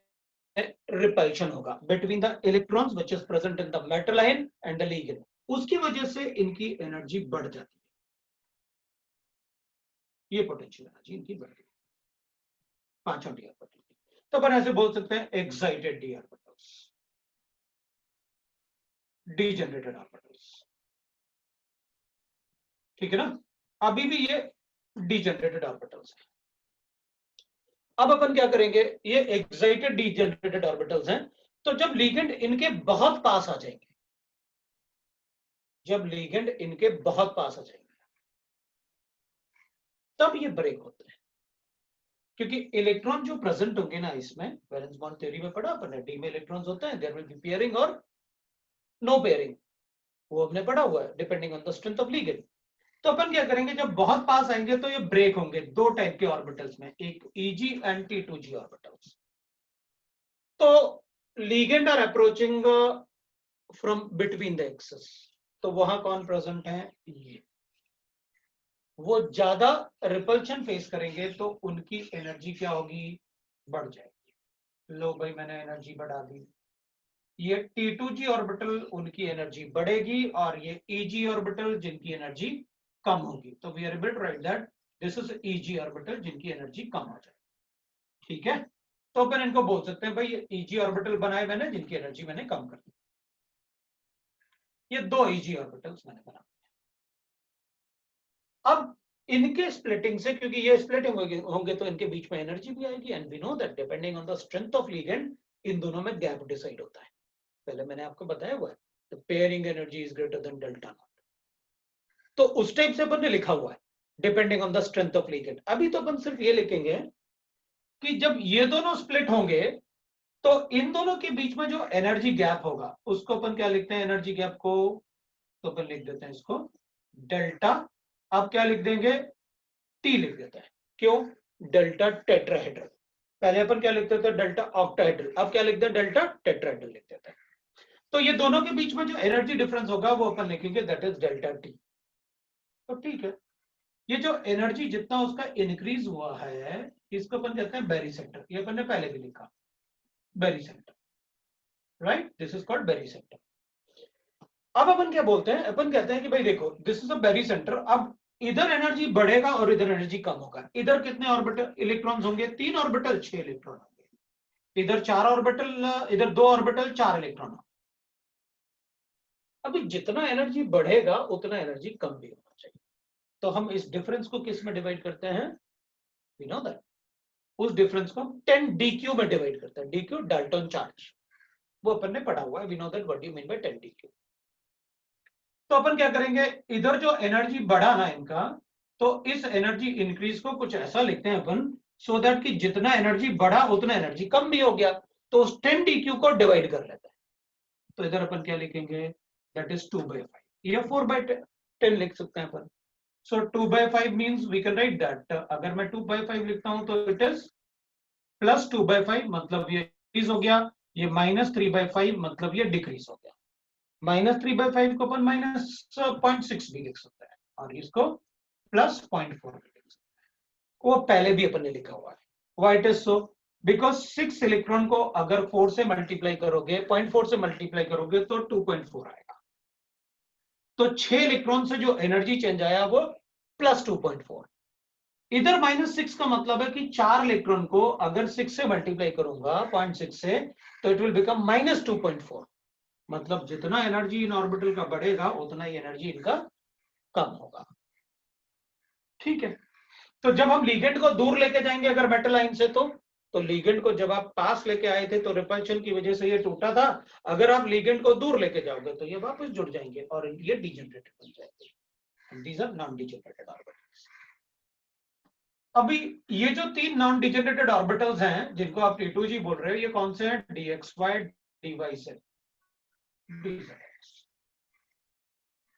रिपल्शन होगा between the electrons which is present in the metal line and the ligand, उसकी वजह से इनकी एनर्जी बढ़ जाती है, ये पोटेंशियल एनर्जी इनकी बढ़ गई 5 डी ऑर्बिटल। तो अपन ऐसे बोल सकते हैं excited D orbitals, degenerated orbitals, ठीक है ना। अभी भी ये डीजेनरेटेड ऑर्बिटल्स है। अब अपन क्या करेंगे, ये एक्साइटेड डीजेनरेटेड ऑर्बिटल्स हैं, तो जब लिगेंड इनके बहुत पास आ जाएंगे, जब लिगेंड इनके बहुत पास आ जाएंगे तब ये ब्रेक होते हैं, क्योंकि इलेक्ट्रॉन जो प्रेजेंट होंगे ना इसमें, वैलेंस बॉन्ड थ्योरी में पढ़ा अपन ने, डी में इलेक्ट्रॉन्स होते हैं, देयर विल बी पेयरिंग और नो पेयरिंग, वो हमने पढ़ा हुआ है depending on the strength of ligand. तो अपन क्या करेंगे, जब बहुत पास आएंगे तो ये ब्रेक होंगे 2 टाइप के ऑर्बिटल्स में, एक Eg एंड T2g ऑर्बिटल्स। तो ligand are approaching from between the axes, तो वहां कौन प्रेजेंट है, ये, वो ज्यादा रिपल्शन फेस करेंगे तो उनकी एनर्जी क्या होगी, बढ़ जाएगी। लो भाई मैंने एनर्जी बढ़ा दी, ये T2g ऑर्बिटल उनकी एनर्जी बढ़ेगी और ये Eg ऑर्बिटल जिनकी एनर्जी कम होगी। तो we are able to write that this is Eg orbital जिनकी एनर्जी कम हो जाए, ठीक है। तो अपन इनको बोल सकते हैं भाई ये Eg ऑर्बिटल बनाए मैंने जिनकी एनर्जी मैंने कम कर दी, ये 2 Eg ऑर्बिटल्स मैंने बना। अब इनके स्प्लिटिंग से, क्योंकि ये स्प्लिटिंग होंगे तो इनके बीच में एनर्जी भी आएगी, and we know that depending on the strength of ligand इन दोनों में गैप डिसाइड होता है, पहले मैंने आपको बताया हुआ है, the pairing energy is greater than delta not. तो उस टाइप से अपन ने लिखा हुआ है depending on the strength of ligand. अभी तो अपन सिर्फ ये लिखेंगे कि जब ये दोनों स्प्लिट होंगे तो इन दोनों के बीच में जो एनर्जी गैप होगा उसको अपन क्या लिखते हैं, एनर्जी गैप को, तो अपन लिख देते हैं इसको डेल्टा। अब क्या लिख देंगे, टी लिख देते हैं। क्यों, डेल्टा टेट्राहेड्रल। पहले अपन क्या लिखते थे, डेल्टा ऑक्टाहेड्रल। अब क्या लिखते हैं, डेल्टा टेट्राहेड्रल लिख देते हैं। तो ये दोनों के बीच में जो एनर्जी डिफरेंस होगा वो अपन लिखेंगे दैट इज डेल्टा टी। तो ठीक है, ये जो एनर्जी जितना उसका इंक्रीज हुआ है इसको अपन कहते हैं बेरी सेक्टर। ये अपन ने पहले भी लिखा, barycentre, right, this is called barycentre. अब अपन क्या बोलते हैं, अपन कहते हैं कि भाई देखो this is a barycentre. अब इधर एनर्जी बढ़ेगा और इधर एनर्जी कम होगा। इधर कितने ऑर्बिटल इलेक्ट्रॉन्स होंगे, 3 ऑर्बिटल 6 इलेक्ट्रॉन होंगे। इधर 4 ऑर्बिटल, इधर 2 ऑर्बिटल 4 इलेक्ट्रॉन। अभी जितना एनर्जी बढ़ेगा उतना एनर्जी कम भी होना चाहिए। तो हम इस डिफरेंस को किस में डिवाइड करते हैं, वी नो दैट, उस डिफरेंस को हम 10 डीक्यू में डिवाइड करते हैं। डीक्यू डाल्टन चार्ज, वो अपन ने पढ़ा हुआ है, we know that what you mean by 10 DQ. तो अपन क्या करेंगे, इधर जो एनर्जी बढ़ा ना इनका, तो इस एनर्जी इंक्रीज को कुछ ऐसा लिखते हैं अपन, सो दैट कि जितना एनर्जी बढ़ा उतना एनर्जी कम भी हो गया। तो उस 10 डीक्यू को डिवाइड कर लेते हैं। तो इधर अपन क्या लिखेंगे, दैट इज 2/5 या 4/10 लिख सकते हैं अपन। So 2/5 means we can write that, अगर मैं 2/5 लिखता हूं तो इट इज प्लस 2/5, मतलब ये इंक्रीज हो गया। ये -3/5 मतलब ये डिक्रीज हो गया। -3/5 को अपन -0.6 भी लिख सकते हैं और इसको +0.4 भी लिख सकते हैं। वो पहले भी अपन ने लिखा हुआ है। Why it is so, because 6 electron को अगर 4 से मल्टीप्लाई करोगे, 0.4 से मल्टीप्लाई करोगे तो 2.4 आएगा। तो 6 इलेक्ट्रॉन से जो एनर्जी चेंज आया वो +2.4। इधर -6 का मतलब है कि 4 इलेक्ट्रॉन को अगर 6 से मल्टीप्लाई करूंगा 0.6 से, तो इट विल बिकम -2.4। मतलब जितना एनर्जी इन ऑर्बिटल का बढ़ेगा उतना ही एनर्जी इनका कम होगा। ठीक है, तो जब हम लिगेंड को दूर लेके जाएंगे अगर मेटल आयन से, तो लिगेंड को जब आप पास लेके आए थे तो रिपल्शन की वजह से ये टूटा था। अगर आप लिगेंड को दूर लेके जाओगे तो ये वापस जुड़ जाएंगे और ये डिजेनरेटेड बन जाएंगे। These are non degenerated orbitals. अभी ये जो 3 नॉन डिजेनरेटेड ऑर्बिटल्स हैं जिनको आप T2G बोल रहे हो, ये कौन से हैं, DXY, DYZ,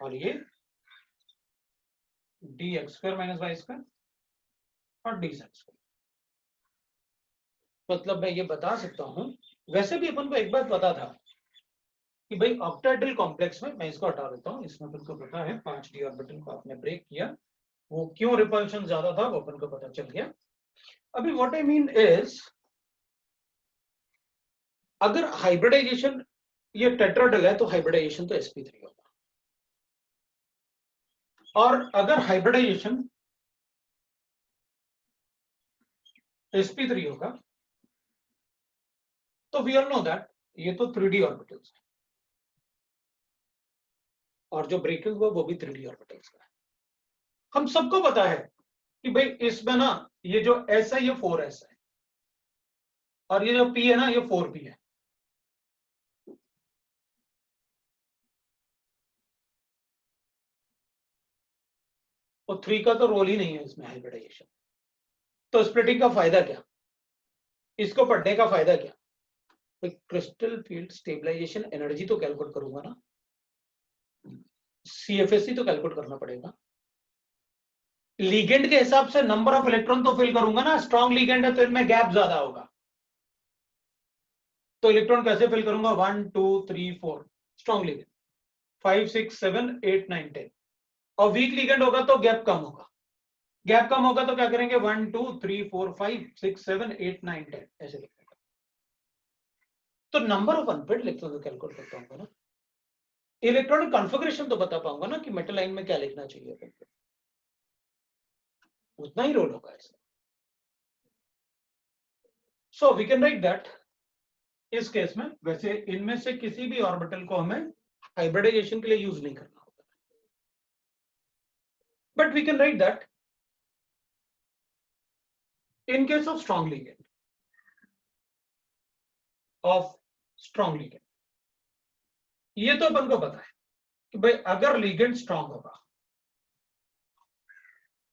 और ये DX² - Y² और DZ²। मतलब मैं ये बता सकता हूं, वैसे भी अपन को एक बात पता था कि भाई ऑक्टाहेड्रल कॉम्प्लेक्स में, मैं इसको हटा देता हूं, इसमें अपन को पता है 5d ऑर्बिटल को आपने ब्रेक किया, वो क्यों रिपल्शन ज्यादा था वो अपन को पता चल गया। अभी व्हाट आई मीन इज, अगर हाइब्रिडाइजेशन ये टेट्राहेड्रल है तो हाइब्रिडाइजेशन तो sp3 होगा, और अगर हाइब्रिडाइजेशन sp3 होगा तो वी ऑल नो दैट ये तो 3d ऑर्बिटल्स है, और जो ब्रेकिंग हुआ वो भी 3d ऑर्बिटल्स का है। हम सबको पता है कि भाई इसमें ना ये जो s है ये 4s है, और ये जो p है ना ये 4p है। और 3 का तो रोल ही नहीं है इसमें हाइब्रिडाइजेशन। तो स्प्लिटिंग का फायदा क्या, इसको पढ़ने का फायदा क्या, क्रिस्टल फील्ड स्टेबलाइजेशन एनर्जी तो कैलकुलेट करूंगा ना, CFSE तो कैलकुलेट करना पड़ेगा। लिगेंड के हिसाब से नंबर ऑफ इलेक्ट्रॉन तो फिल करूंगा ना, स्ट्रॉन्ग लिगेंड है तो इनमें गैप ज्यादा होगा, तो इलेक्ट्रॉन कैसे फिल करूंगा, 1 2 3 4 स्ट्रॉन्ग लिगेंड, 5 6 7 8 9 10, और वीक लिगेंड होगा तो गैप कम होगा। गैप कम होगा तो क्या करेंगे, 1 2 3 4 5 6 7 8 9 10 ऐसे लिखेंगे। तो नंबर ऑफ अनपेड इलेक्ट्रॉन तो कैलकुलेट कर पाऊंगा ना, इलेक्ट्रॉनिक कॉन्फ़िगरेशन तो बता पाऊंगा ना कि मेटल लाइन में क्या लिखना चाहिए, उतना ही रोल होगा इसका। So we can write that, इस केस में वैसे इनमें से किसी भी ऑर्बिटल को हमें हाइब्रिडाइजेशन के लिए यूज नहीं करना होता, but we can write that in case of strong ligand, ये तो अपन को पता है कि भाई अगर लिगेंड स्ट्रांग होगा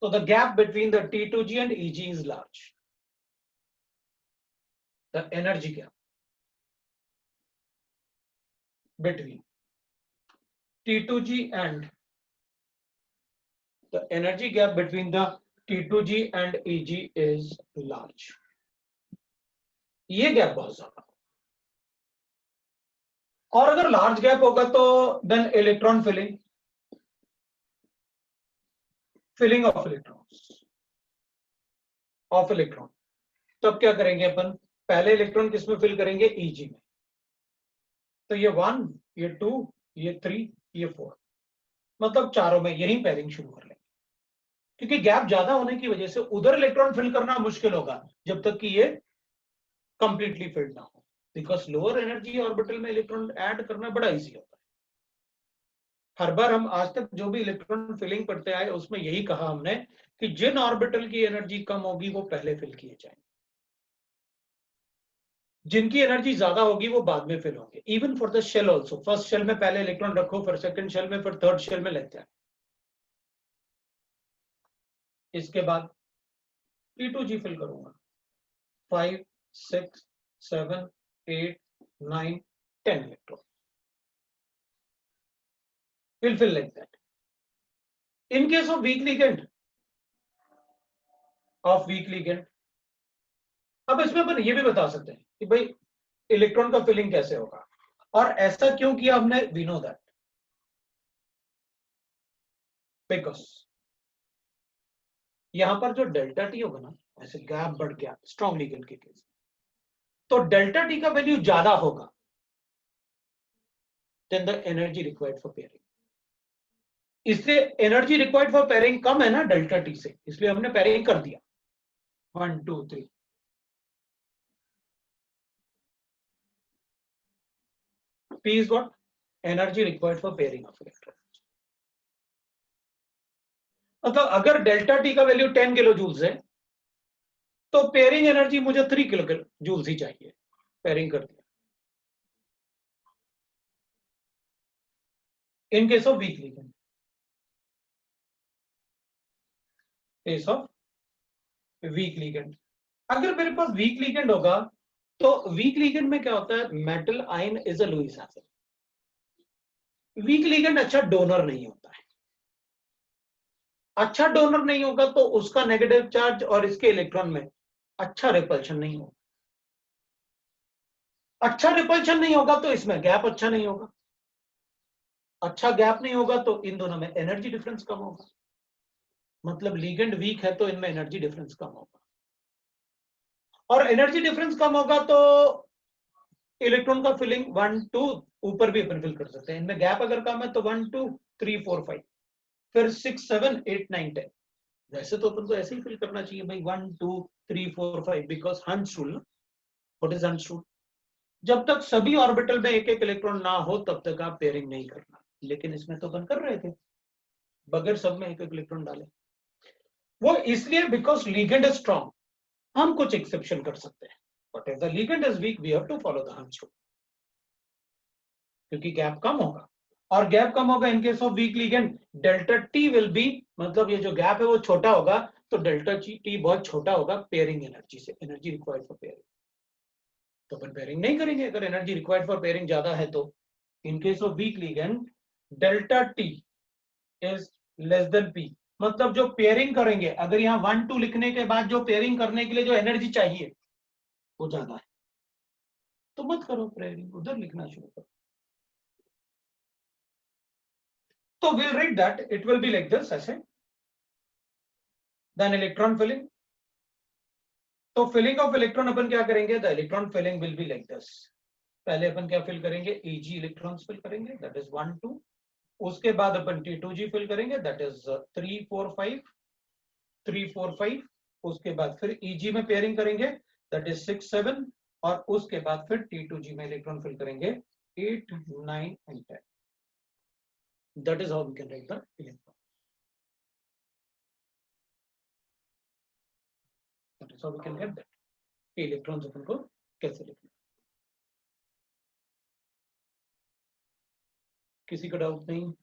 So the gap between the T2G and EG is large. The energy gap between T2G and the energy gap between the T2G and EG is large. ये गैप बहुत ज्यादा, और अगर लार्ज गैप होगा तो then electron filling of electron तब क्या करेंगे अपन, पहले इलेक्ट्रॉन किस में फिल करेंगे, ईजी में। तो ये 1, ये 2, ये 3, ये 4, मतलब चारों में यही पेयरिंग शुरू कर लेंगे, क्योंकि गैप ज्यादा होने की वजह से उधर इलेक्ट्रॉन फिल करना मुश्किल होगा जब तक कि ये कंप्लीटली फिल्ड ना हो, बिकॉज लोअर एनर्जी ऑर्बिटल में इलेक्ट्रॉन ऐड करना बड़ा इजी होता है। हर बार हम आज तक जो भी इलेक्ट्रॉन फिलिंग पढ़ते आए उसमें यही कहा हमने कि जिन ऑर्बिटल की एनर्जी कम होगी वो पहले फिल किए जाएंगे, जिनकी एनर्जी ज्यादा होगी वो बाद में फिल होंगे। Even for the shell also, first shell में पहले इलेक्ट्रॉन रखो, फिर सेकंड शेल में, फिर थर्ड शेल में लेते हैं। इसके बाद T2G फिल करूंगा, 5, 6, 7, 8, 9, 10 electron will fill like that. In case of weak ligand, अब इसमें अपन ये भी बता सकते हैं कि भाई इलेक्ट्रॉन का फिलिंग कैसे होगा और ऐसा क्यों किया हमने, वी नो दैट बिकॉज यहां पर जो डेल्टा टी होगा ना, ऐसे गैप बढ़ गया स्ट्रॉन्ग लिगेंड के केस, तो डेल्टा टी का वैल्यू ज्यादा होगा than the energy required for pairing. इसलिए एनर्जी रिक्वायर्ड फॉर पेयरिंग कम है ना डेल्टा टी से, इसलिए हमने पेयरिंग कर दिया 1, 2, 3। P is what? Energy required for pairing of electrons. मतलब अगर डेल्टा टी का वैल्यू 10 किलो जूल्स है तो पेयरिंग एनर्जी मुझे 3 किलो जूल्स ही चाहिए, पेयरिंग कर दिया। इन case of weak ligand, case of weak ligand, अगर मेरे पास वीक लिगेंड होगा तो वीक लिगेंड में क्या होता है, metal ion is a Lewis acid. Weak ligand अच्छा डोनर नहीं होता है, अच्छा डोनर नहीं होगा तो उसका नेगेटिव चार्ज और इसके इलेक्ट्रॉन में अच्छा रिपल्शन नहीं होगा, अच्छा रिपल्शन नहीं होगा तो इसमें गैप अच्छा नहीं होगा, अच्छा गैप नहीं होगा तो इन दोनों में एनर्जी डिफरेंस कम होगा, मतलब लिगेंड वीक है तो इनमें एनर्जी डिफरेंस कम होगा, और एनर्जी डिफरेंस कम होगा तो इलेक्ट्रॉन का फिलिंग 1, 2 ऊपर भी अपन फिल कर सकते हैं। इनमें गैप अगर कम है तो 1, 2, 3, 4, 5, फिर 6, 7, 8, 9, 10। वैसे तो अपन को ऐसे ही फिल करना चाहिए भाई 1, 2, 3, 4, 5, बिकॉज हंस रूल। व्हाट इज हंस रूल? जब तक सभी ऑर्बिटल में एक एक इलेक्ट्रॉन ना हो तब तक आप पेयरिंग नहीं करना, लेकिन इसमें तो अपन कर रहे थे बगैर सब में एक एक इलेक्ट्रॉन डाले। वो इसलिए बिकॉज लिगेंड इज स्ट्रॉन्ग, हम कुछ एक्सेप्शन कर सकते हैं, but if the ligand is weak we have to follow the Hund's rule, क्योंकि गैप कम होगा, और गैप कम होगा in case of weak ligand, delta T will be, मतलब ये जो गैप है वो छोटा होगा, तो डेल्टा टी बहुत छोटा होगा पेयरिंग एनर्जी से, एनर्जी रिक्वायर्ड फॉर पेयरिंग, तो अपन पेयरिंग नहीं करेंगे अगर एनर्जी रिक्वायर्ड फॉर पेयरिंग ज्यादा है तो। इन case of weak ligand delta T is less than P, मतलब जो पेयरिंग करेंगे, अगर यहाँ 1, 2 लिखने के बाद जो पेयरिंग करने के लिए जो एनर्जी चाहिए वो ज्यादा है, तो मत करो पेयरिंग, उधर लिखना शुरू करो। So we'll write that it will be like this ऐसे, then electron filling, तो फिलिंग ऑफ इलेक्ट्रॉन अपन क्या करेंगे, the electron filling will be like this. पहले अपन क्या फिल करेंगे, Eg इलेक्ट्रॉन्स फिल करेंगे, दैट इज 1, 2, उसके बाद अपन T2G फिल करेंगे, दैट इज 3, 4, 5, 3, 4, 5, उसके बाद फिर Eg में पेयरिंग करेंगे, दैट इज 6, 7, और उसके बाद फिर T2G में इलेक्ट्रॉन फिल करेंगे 8, 9 and 10। That is how we can write the electron. That is how we can get that. Electrons अपन को कैसे लिखना, किसी का डाउट नहीं?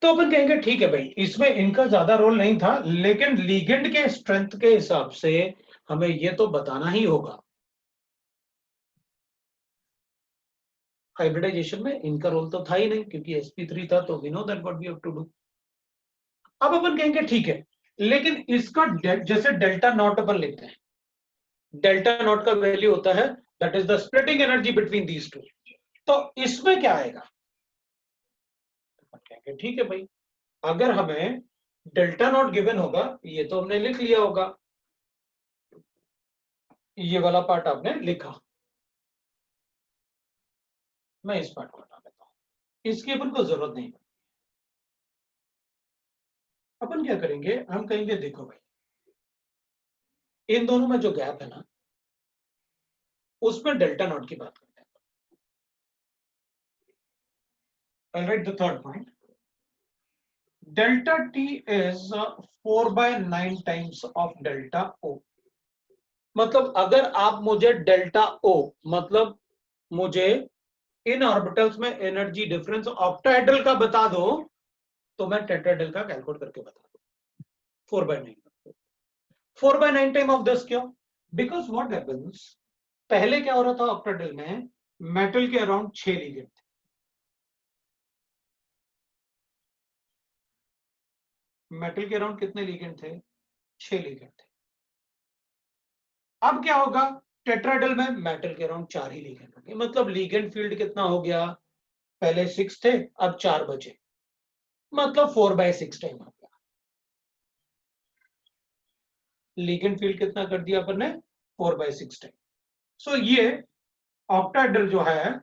तो अपन कहेंगे ठीक है भाई, इसमें इनका ज्यादा रोल नहीं था, लेकिन लिगेंड के स्ट्रेंथ के हिसाब से हमें ये तो बताना ही होगा। हाइब्रिडाइजेशन में इनका रोल तो था ही नहीं, क्योंकि sp3 था, तो we know that what we have to do. अब अपन कहेंगे ठीक है, लेकिन इसका जैसे डेल्टा नॉट अपन लिखते हैं, डेल्टा नॉट का वैल्यू होता है that is the splitting energy between these two. तो इसमें क्या आएगा? अपन कहेंगे ठीक है भाई, अगर हमें डेल्टा नॉट गिवन होगा, ये तो हमने लिख लिया होगा, ये वाला पार्ट आपने लिखा, मैं इस पार्ट को हटा देता हूं, इसकी अपन को जरूरत नहीं। अपन क्या करेंगे, हम कहेंगे देखो भाई, इन दोनों में जो गैप है ना, उसमें डेल्टा नॉट की बात करते हैं। I'll write the third point. Delta T is 4/9 times of delta O. मतलब अगर आप मुझे डेल्टा O, मतलब मुझे इन ऑर्बिटल्स में एनर्जी डिफरेंस ऑक्टाहेड्रल का बता दो, तो मैं टेट्राहेड्रल का कैलकुलेट करके बता दूं 4/9। 4/9 टाइम ऑफ 10 क्यों? बिकॉज व्हाट हैपेंस, पहले क्या हो रहा था ऑक्टाहेड्रल में, मेटल के अराउंड 6 लिगेंड थे, मेटल के अराउंड कितने लिगेंड थे? 6 लिगेंड थे। अब क्या होगा, टेट्राहेड्रल में मेटल के अराउंड 4 ही लिगेंड होंगे, मतलब लिगेंड फील्ड कितना हो गया, पहले 6 थे, अब 4 बचे, मतलब 4/6 टाइम हो गया। लिगेंड फील्ड कितना कर दिया अपन ने? 4/6 टाइम। सो ये ऑक्टाहेड्रल जो है,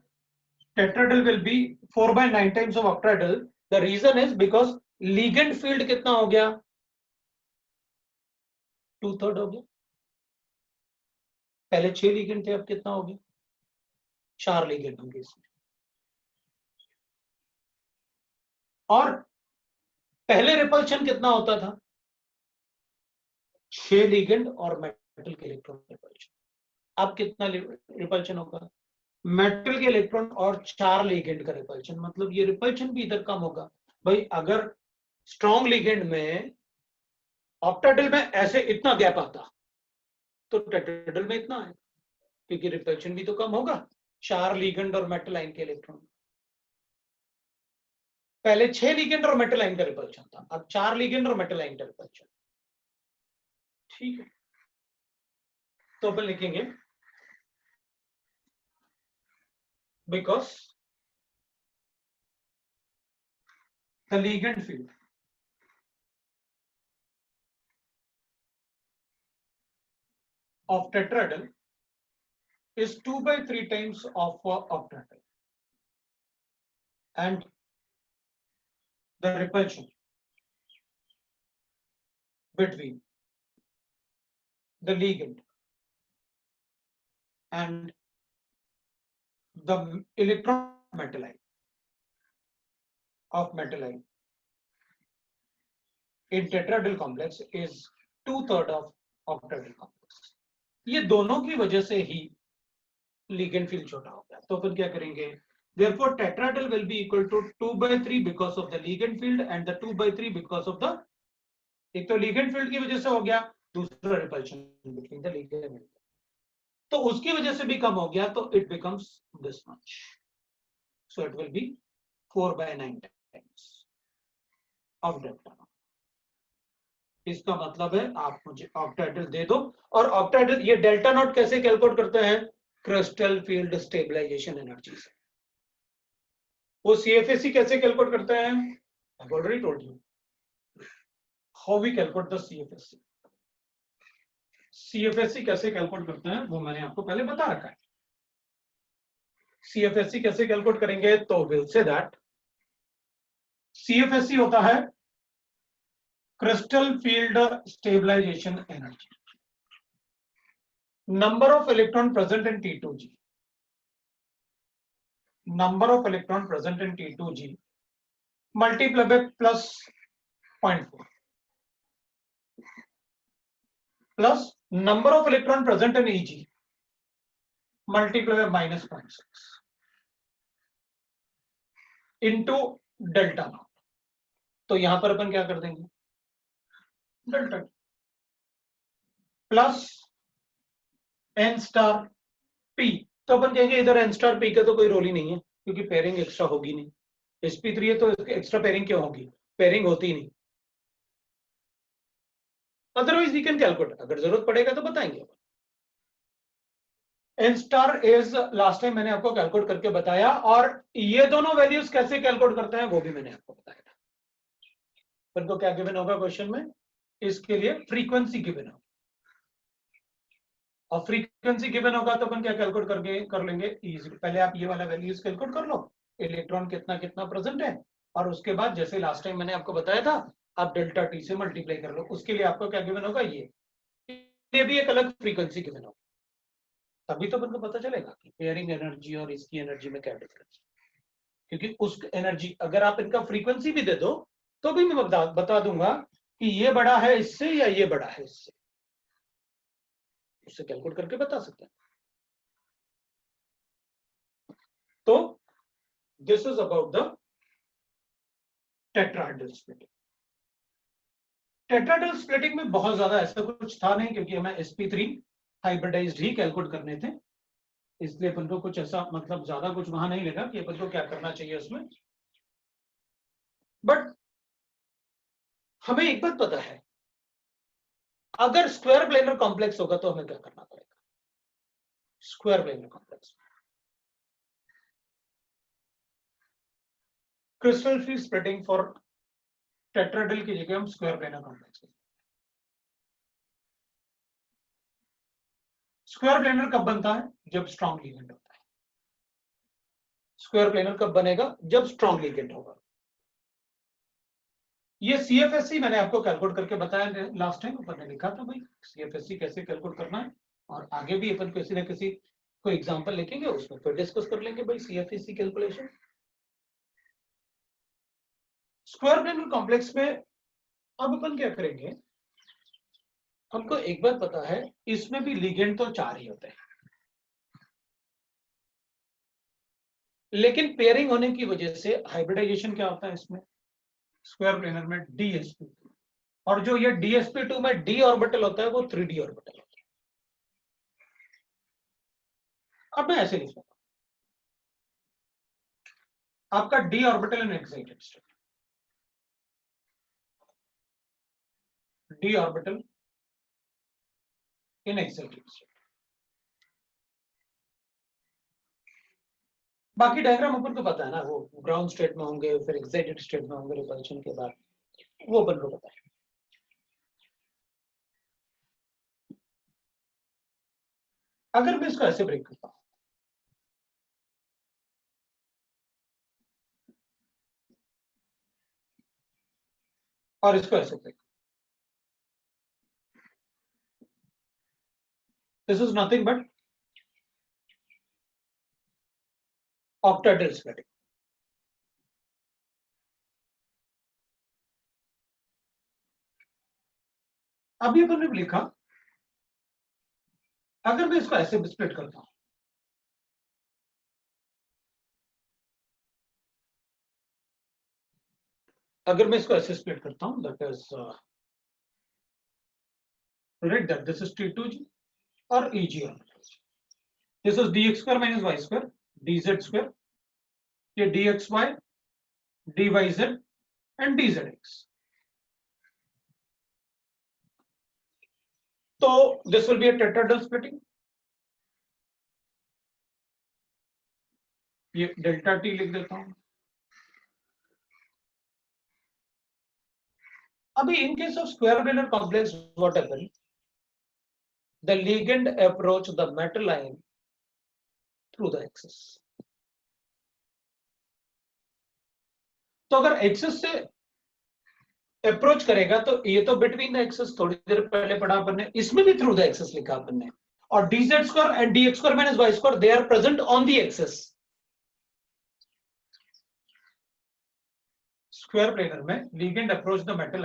tetrahedral will be 4/9 times of octahedral. The reason is because ligand field कितना हो गया? 2/3 हो गया। पहले 6 लिगेंड थे, अब कितना हो गया? 4 लिगेंड होंगे इसमें। और पहले रिपल्शन कितना होता था? 6 लिगेंड और मेटल के इलेक्ट्रॉन रिपल्शन। अब कितना रिपल्शन होगा? मेटल के इलेक्ट्रॉन और 4 लिगेंड का रिपल्शन, मतलब ये रिपल्शन भी इधर कम होगा। भाई अगर स्ट्रॉन्ग लिगेंड में, ऑक्टाहेड्रल में ऐसे इतना गैप आता, तो टेट्राहेड्रल में इतना है, क्योंकि रिपल्शन भी तो कम होगा, 4 लिगेंड और मेटल आयन के इलेक्ट्रॉन। पहले 6 लिगेंड और मेटल आयन का रिपल्शन था, अब 4 लिगेंड और मेटल आयन का रिपल्शन। ठीक है, तो अपन लिखेंगे because the ligand field of tetrahedral is 2/3 times of octahedral, and the repulsion between the ligand and the electron metal ion of metal ion in tetrahedral complex is 2/3 of octahedral complex. ये दोनों की वजह से ही ligand field छोटा हो गया। तो अपन क्या करेंगे, therefore tetrahedral will be equal to 2/3 because of the ligand field and the 2/3 because of the, एक तो ligand field की वजह से हो गया, दूसरा repulsion between the ligand, तो उसकी वजह से भी कम हो गया, तो it becomes this much, so it will be 4/9 times of delta। इसका मतलब है आप मुझे ऑक्टाहेड्रल दे दो, और ऑक्टाहेड्रल, ये डेल्टा नॉट कैसे कैलकुलेट करते हैं? क्रिस्टल फील्ड स्टेबलाइजेशन एनर्जी से। वो CFSE कैसे कैलकुलेट करते हैं? I've already told you how we calculate the CFSE। CFSE कैसे कैलकुलेट करते हैं वो मैंने आपको पहले बता रखा है। CFSE कैसे कैलकुलेट करेंगे, तो विल से दैट CFSE होता है crystal field stabilisation energy, number of electron present in T2G, number of electron present in T2G multiplied by plus 0.4 plus number of electron present in EG multiplied by minus 0.6 into delta naught। तो यहां पर अपन क्या कर देंगे, delta plus N star P. तो अपन कहेंगे इधर एन स्टार पी का तो कोई रोल ही नहीं है, क्योंकि पेयरिंग एक्स्ट्रा होगी नहीं। sp3 है तो एक्स्ट्रा पेयरिंग क्यों होगी, पेयरिंग होती ही नहीं। अदरवाइज वी कैन कैलकुलेट, अगर जरूरत पड़ेगा तो बताएंगे। N star is, last time मैंने आपको कैलकुलेट करके बताया, और ये दोनों वैल्यूज कैसे कैलकुलेट करते हैं वो भी मैंने आपको बताया था। अपन को क्या गिवन होगा क्वेश्चन में, इसके लिए फ्रीक्वेंसी गिवन होगा, और फ्रीक्वेंसी गिवन होगा तो अपन क्या कैलकुलेट करके कर लेंगे इजी। पहले आप ये वाला वैल्यूज कैलकुलेट कर लो, इलेक्ट्रॉन कितना कितना प्रेजेंट है, और उसके बाद जैसे लास्ट टाइम मैंने आपको बताया था, आप डेल्टा टी से मल्टीप्लाई कर लो। उसके लिए आपको क्या गिवन होगा, ये भी एक अलग फ्रीक्वेंसी गिवन होगा। तभी तो अपन को पता चलेगा कि पेयरिंग एनर्जी और इसकी एनर्जी में क्या डिफरेंस, क्योंकि उस एनर्जी अगर आप इनका फ्रीक्वेंसी भी दे दो तो भी मैं बता दूंगा कि ये बड़ा है इससे या ये बड़ा है इससे, उससे कैलकुलेट करके बता सकते हैं। तो this is about the tetrahedral splitting. Tetrahedral splitting में बहुत ज्यादा ऐसा कुछ था नहीं, क्योंकि हमें sp3 हाइब्रिडाइज्ड ही कैलकुलेट करने थे, इसलिए अपन को कुछ ऐसा मतलब ज्यादा कुछ वहां नहीं लगा कि अपन को क्या करना चाहिए उसमें। बट हमें एक बात पता है, अगर स्क्वायर प्लेनर कॉम्प्लेक्स होगा तो हमें क्या करना पड़ेगा, square planar complex crystal free splitting for tetrahedral की जगह हम square planar complex. Square planar कब बनता है, जब स्ट्रॉन्ग लिगेंड होता है। स्क्वायर प्लेनर कब बनेगा, जब स्ट्रॉन्ग लिगेंड होगा। ये CFSC मैंने आपको कैलकुलेट करके बताया लास्ट टाइम, अपन ने लिखा था भाई CFSC कैसे कैलकुलेट करना है, और आगे भी अपन किसी न किसी को एग्जांपल लिखेंगे, उसमें फिर डिस्कस कर लेंगे भाई CFSC calculation. Square planar complex में अब अपन क्या करेंगे, हमको एक बात पता है, इसमें भी लिगेंड तो 4 ही होते हैं, लेकिन पेयरिंग होने की वजह से हाइब्रिडाइजेशन क्या होता है इसमें, स्क्वायर प्लेनर में DsP2, और जो ये DsP2 में d ऑर्बिटल होता है वो 3d ऑर्बिटल होता है। अब मैं ऐसे लिखूंगा, आपका d orbital in excited state, d orbital in excited state. बाकी डायग्राम अपन को पता है ना, वो ग्राउंड स्टेट में होंगे, फिर एक्साइटेड स्टेट में होंगे रिपल्शन के बाद, वो अपन को पता है। अगर मैं इसको ऐसे ब्रेक करता हूं, और इसको ऐसे break, this is nothing but octahedral splitting. अभी अपन ने लिखा, अगर मैं इसको ऐसे स्प्लिट करता हूं, अगर मैं इसको ऐसे स्प्लिट करता हूं, that is right, that this is T2G और Eg orbital, this is dx square minus y square dz square, ये dxy dyz एंड dzx। तो this will be a tetrahedral splitting, ये डेल्टा टी लिख देता हूं। अभी in case of square planar complex, what happened, the ligand approach the metal ion through the axis। तो अगर axis से अप्रोच करेगा तो ये तो बिटवीन द एक्सिस, थोड़ी देर पहले पढ़ा अपन ने, इसमें भी थ्रू द एक्सिस लिखा अपन ने, और dz square and dx square minus y square they are present on the axis. Square planar में ligand approach the metal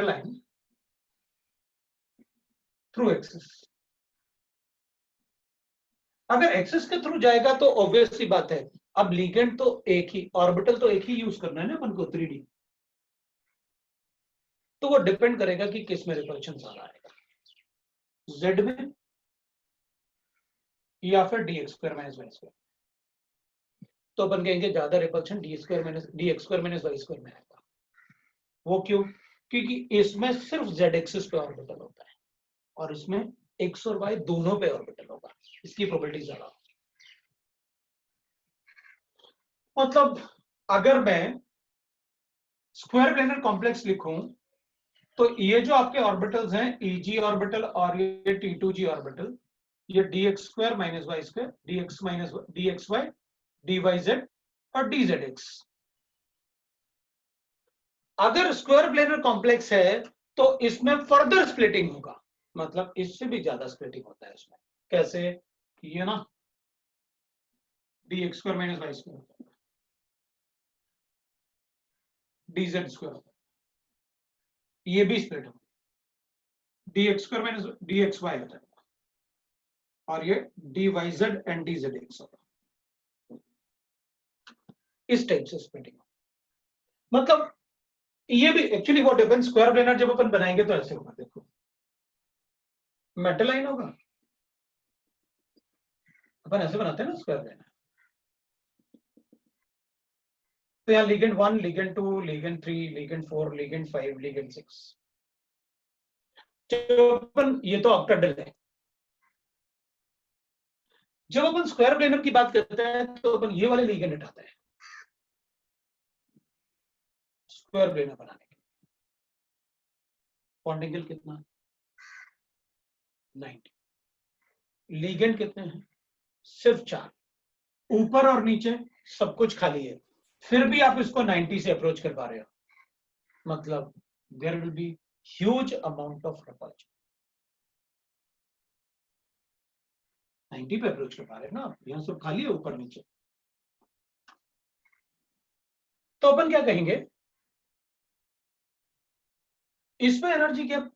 ion through axis। अगर एक्सिस के थ्रू जाएगा तो ऑब्वियस सी बात है, अब लिगेंड तो एक ही, ऑर्बिटल तो एक ही यूज करना है ना अपन को 3D, तो वो डिपेंड करेगा कि किस में रिपल्शन ज्यादा आएगा, जेड में या फिर dx² - y²। तो अपन कहेंगे ज्यादा रिपल्शन dx² - y² में आएगा। वो क्यों? क्योंकि इसमें सिर्फ z एक्सिस पे ऑर्बिटल होता है और इसमें x और y दोनों पे ऑर्बिटल होगा, इसकी प्रोबेबिलिटी ज्यादा। मतलब अगर मैं स्क्वायर प्लेनर कॉम्प्लेक्स लिखूं तो ये जो आपके ऑर्बिटल्स हैं EG ऑर्बिटल और ये T2G ऑर्बिटल, ये dx² - y², dxy, dyz और dzx। अगर स्क्वायर प्लेनर कॉम्प्लेक्स है तो इसमें फर्दर स्प्लिटिंग होगा, मतलब इससे भी ज्यादा स्प्लिटिंग होता है इसमें। कैसे? ये ना dx² - y², dz², ये भी स्प्लिट होगा, dx² - dxy हो जाएगा और ये dyz एंड dzx होगा। इस टाइप से स्प्लिटिंग, मतलब ये भी actually what happens, square planar जब अपन बनाएंगे तो ऐसे होगा, देखो मेटल लाइन होगा, अपन ऐसे बनाते हैं ना स्क्वायर प्लेनर, तो यहाँ ligand 1, ligand 2, ligand 3, ligand 4, ligand 5, ligand 6। जब अपन, ये तो ऑक्टाहेड्रल है, जब अपन स्क्वायर प्लेनर की बात करते हैं तो अपन ये वाले लिगेंड हटाते हैं स्क्वायर प्लेनर बनाने के। बॉन्डिंग एंगल कितना? 90। लिगेंड कितने हैं? सिर्फ 4, ऊपर और नीचे सब कुछ खाली है, फिर भी आप इसको 90 से अप्रोच कर पा रहे हो, मतलब there will be huge amount of repulsion. 90 पे अप्रोच कर पा रहे हैं ना आप, यहां सब खाली है ऊपर नीचे। तो अपन क्या कहेंगे, इसमें एनर्जी गैप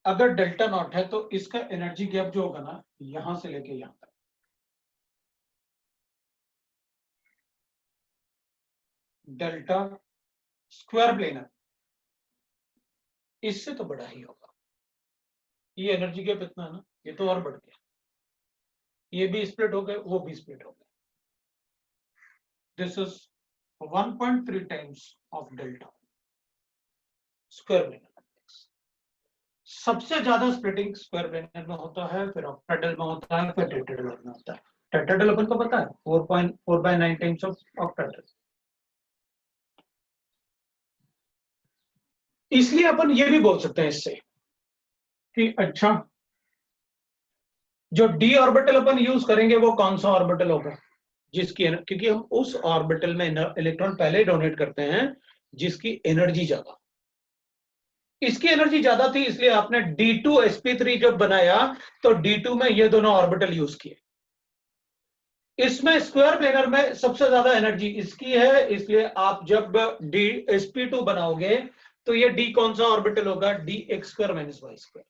अगर डेल्टा नॉट है तो इसका एनर्जी गैप जो होगा ना, यहां से लेके यहां तक, डेल्टा स्क्वायर प्लेनर, इससे तो बड़ा ही होगा। ये एनर्जी गैप इतना है ना, ये तो और बढ़ गया, ये भी स्प्लिट हो गए, वो भी स्प्लिट हो गए। This is 1.3 times of delta square planar. सबसे ज्यादा स्प्लिटिंग स्क्वायर प्लेनर में होता है, फिर ऑक्टाहेड्रल में होता है, फिर टेट्राहेड्रल में होता है। टेट्राहेड्रल अपन को पता है 4.4/9 टाइम्स ऑफ ऑक्टाहेड्रल। इसलिए अपन ये भी बोल सकते हैं इससे कि अच्छा, जो d ऑर्बिटल अपन यूज करेंगे वो कौन सा ऑर्बिटल होगा जिसकी, क्योंकि हम उस ऑर्बिटल में इलेक्ट्रॉन पहले डोनेट करते हैं जिसकी एनर्जी ज्यादा। इसकी एनर्जी ज्यादा थी इसलिए आपने D2sp3 जब बनाया तो D2 में ये दोनों ऑर्बिटल यूज किए। इसमें स्क्वायर प्लेनर में सबसे ज्यादा एनर्जी इसकी है, इसलिए आप जब dsp2 बनाओगे तो ये d कौन सा ऑर्बिटल होगा? dx² - y²।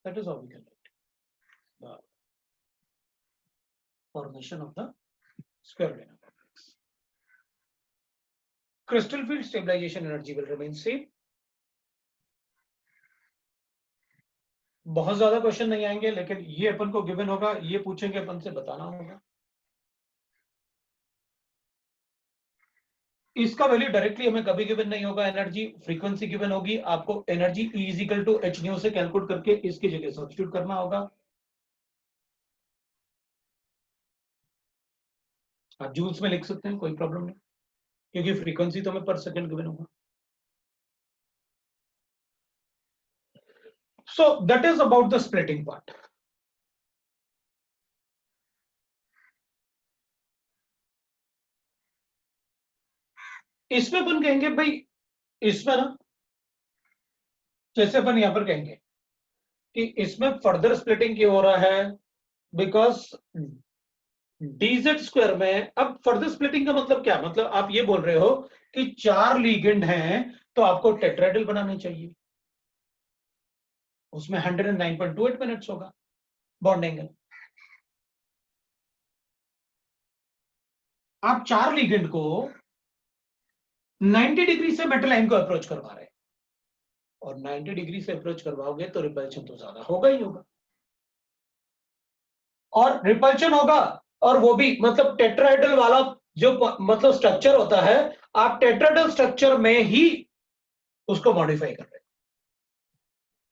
That is how we calculate the formation of the square planar complex. Crystal field stabilization energy will remain same. बहुत ज्यादा क्वेश्चन नहीं आएंगे, लेकिन ये अपन को गिवन होगा, ये पूछेंगे अपन से, बताना होगा। इसका वैल्यू डायरेक्टली हमें कभी गिवन नहीं होगा, एनर्जी फ्रीक्वेंसी गिवन होगी, आपको एनर्जी E = h से कैलकुलेट करके इसकी जगह सब्स्टिट्यूट करना होगा। आप जूल्स में लिख सकते हैं, कोई प्रॉब्लम नहीं, क्योंकि फ्रीक्वेंसी तो हमें पर सेकंड गिवन होगा। So that is about the splitting part. इसमें अपन कहेंगे भाई, इसमें ना जैसे अपन यहां पर कहेंगे कि इसमें फर्दर स्प्लिटिंग क्यों हो रहा है, बिकॉज dz² में, अब फर्दर स्प्लिटिंग का मतलब क्या, मतलब आप ये बोल रहे हो कि 4 लिगेंड हैं तो आपको टेट्राहेड्रल बनाने चाहिए, उसमें 109.28 मिनट्स होगा बॉन्ड एंगल। आप 4 लिगेंड को 90 डिग्री से मेटल लाइन को अप्रोच करवा रहे हैं, और 90 डिग्री से अप्रोच करवाओगे तो रिपल्शन तो ज्यादा होगा ही होगा, और रिपल्शन होगा, और वो भी मतलब टेट्राहेड्रल वाला जो मतलब स्ट्रक्चर होता है, आप टेट्राहेड्रल स्ट्रक्चर में ही उसको मॉडिफाई कर रहे हो।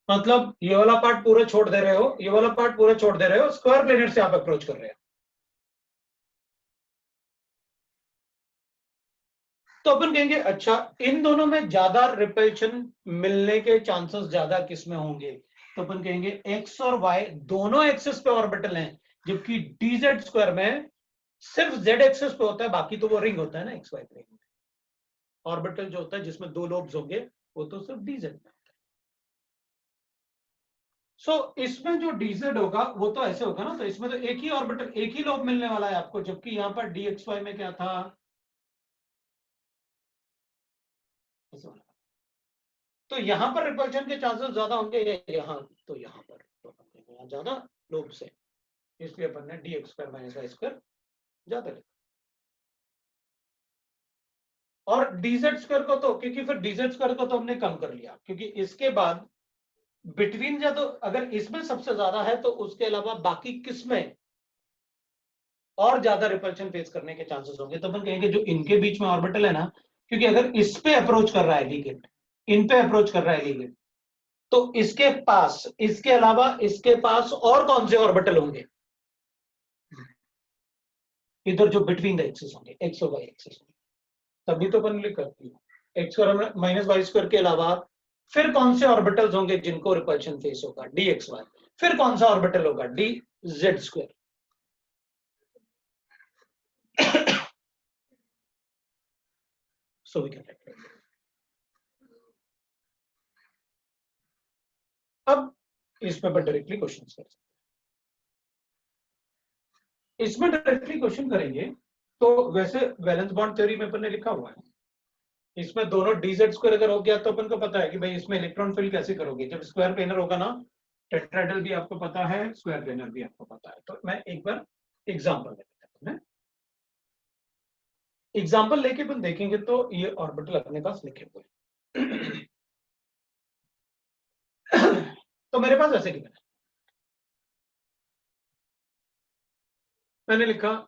मतलब ये वाला पार्ट पूरा छोड़ दे रहे हो, ये वाला पार्ट पूरा छोड़ दे रहे हो, स्क्वायर प्लेनेट से आप अप्रोच कर रहे हो। तो अपन कहेंगे अच्छा इन दोनों में ज्यादा रिपल्शन मिलने के चांसेस ज्यादा किस में होंगे, तो अपन कहेंगे एक्स और वाई दोनों एक्सिस पे ऑर्बिटल हैं, जबकि डीजेड स्क्वायर में सिर्फ जेड एक्सिस पे होता है, बाकी तो वो रिंग होता है ना एक्स वाई प्लेन में। ऑर्बिटल जो होता है जिसमें 2 लोब्स होंगे वो तो सिर्फ डीजेड में होता है। सो इसमें जो डीजेड होगा वो तो ऐसे होगा ना, तो इसमें तो एक ही ऑर्बिटल एक ही लोब मिलने वाला है आपको, जबकि यहां पर डी एक्स वाई में क्या था, तो यहां पर रिपल्शन के चांसेस ज्यादा होंगे या यहां, तो यहां पर तो यहां ज्यादा लोब से, इसलिए अपन ने D X square minus Y square ज्यादा लिखा। और डीजेड स्क्वायर को तो, क्योंकि फिर डीजेड स्क्वायर को तो हमने कम कर लिया, क्योंकि इसके बाद बिटवीन या तो अगर इसमें सबसे ज्यादा है तो उसके अलावा बाकी किसमें और ज्यादा रिपल्शन फेस करने के चांसेस होंगे, तो अपन कहेंगे जो इनके बीच में ऑर्बिटल है ना, क्योंकि अगर इस पे अप्रोच कर रहा है लिगेंड, इन पे अप्रोच कर रहा है लिगेंड, तो इसके पास इसके अलावा इसके पास और कौन से ऑर्बिटल होंगे इधर जो बिटवीन द एक्सिस होंगे, एक्स और वाई एक्सिस होंगे, तभी तो अपन लिख करती है X square minus Y square के अलावा फिर कौन से ऑर्बिटल्स होंगे जिनको रिपल्शन फेस होगा, डी एक्स वाई, फिर कौन सा ऑर्बिटल होगा, D Z square. So we can write. अब इसमें पर डायरेक्टली क्वेश्चन कर सकते हैं, इसमें डायरेक्टली क्वेश्चन करेंगे। तो वैसे वैलेंस बॉन्ड थ्योरी में अपन ने लिखा हुआ है, इसमें दोनों डीजेड स्क्वायर अगर हो गया तो अपन को पता है कि भाई इसमें इलेक्ट्रॉन फिल कैसे करोगे, जब स्क्वायर प्लेनर होगा ना, टेट्राहेड्रल भी आपको पता है, स्क्वायर प्लेनर भी आपको पता है। तो मैं एक बार एग्जांपल लेते हैं, एग्जांपल लेके अपन देखेंगे तो ये ऑर्बिटल अपने पास लिखे हुए तो मेरे पास ऐसे लिखा है, मैंने लिखा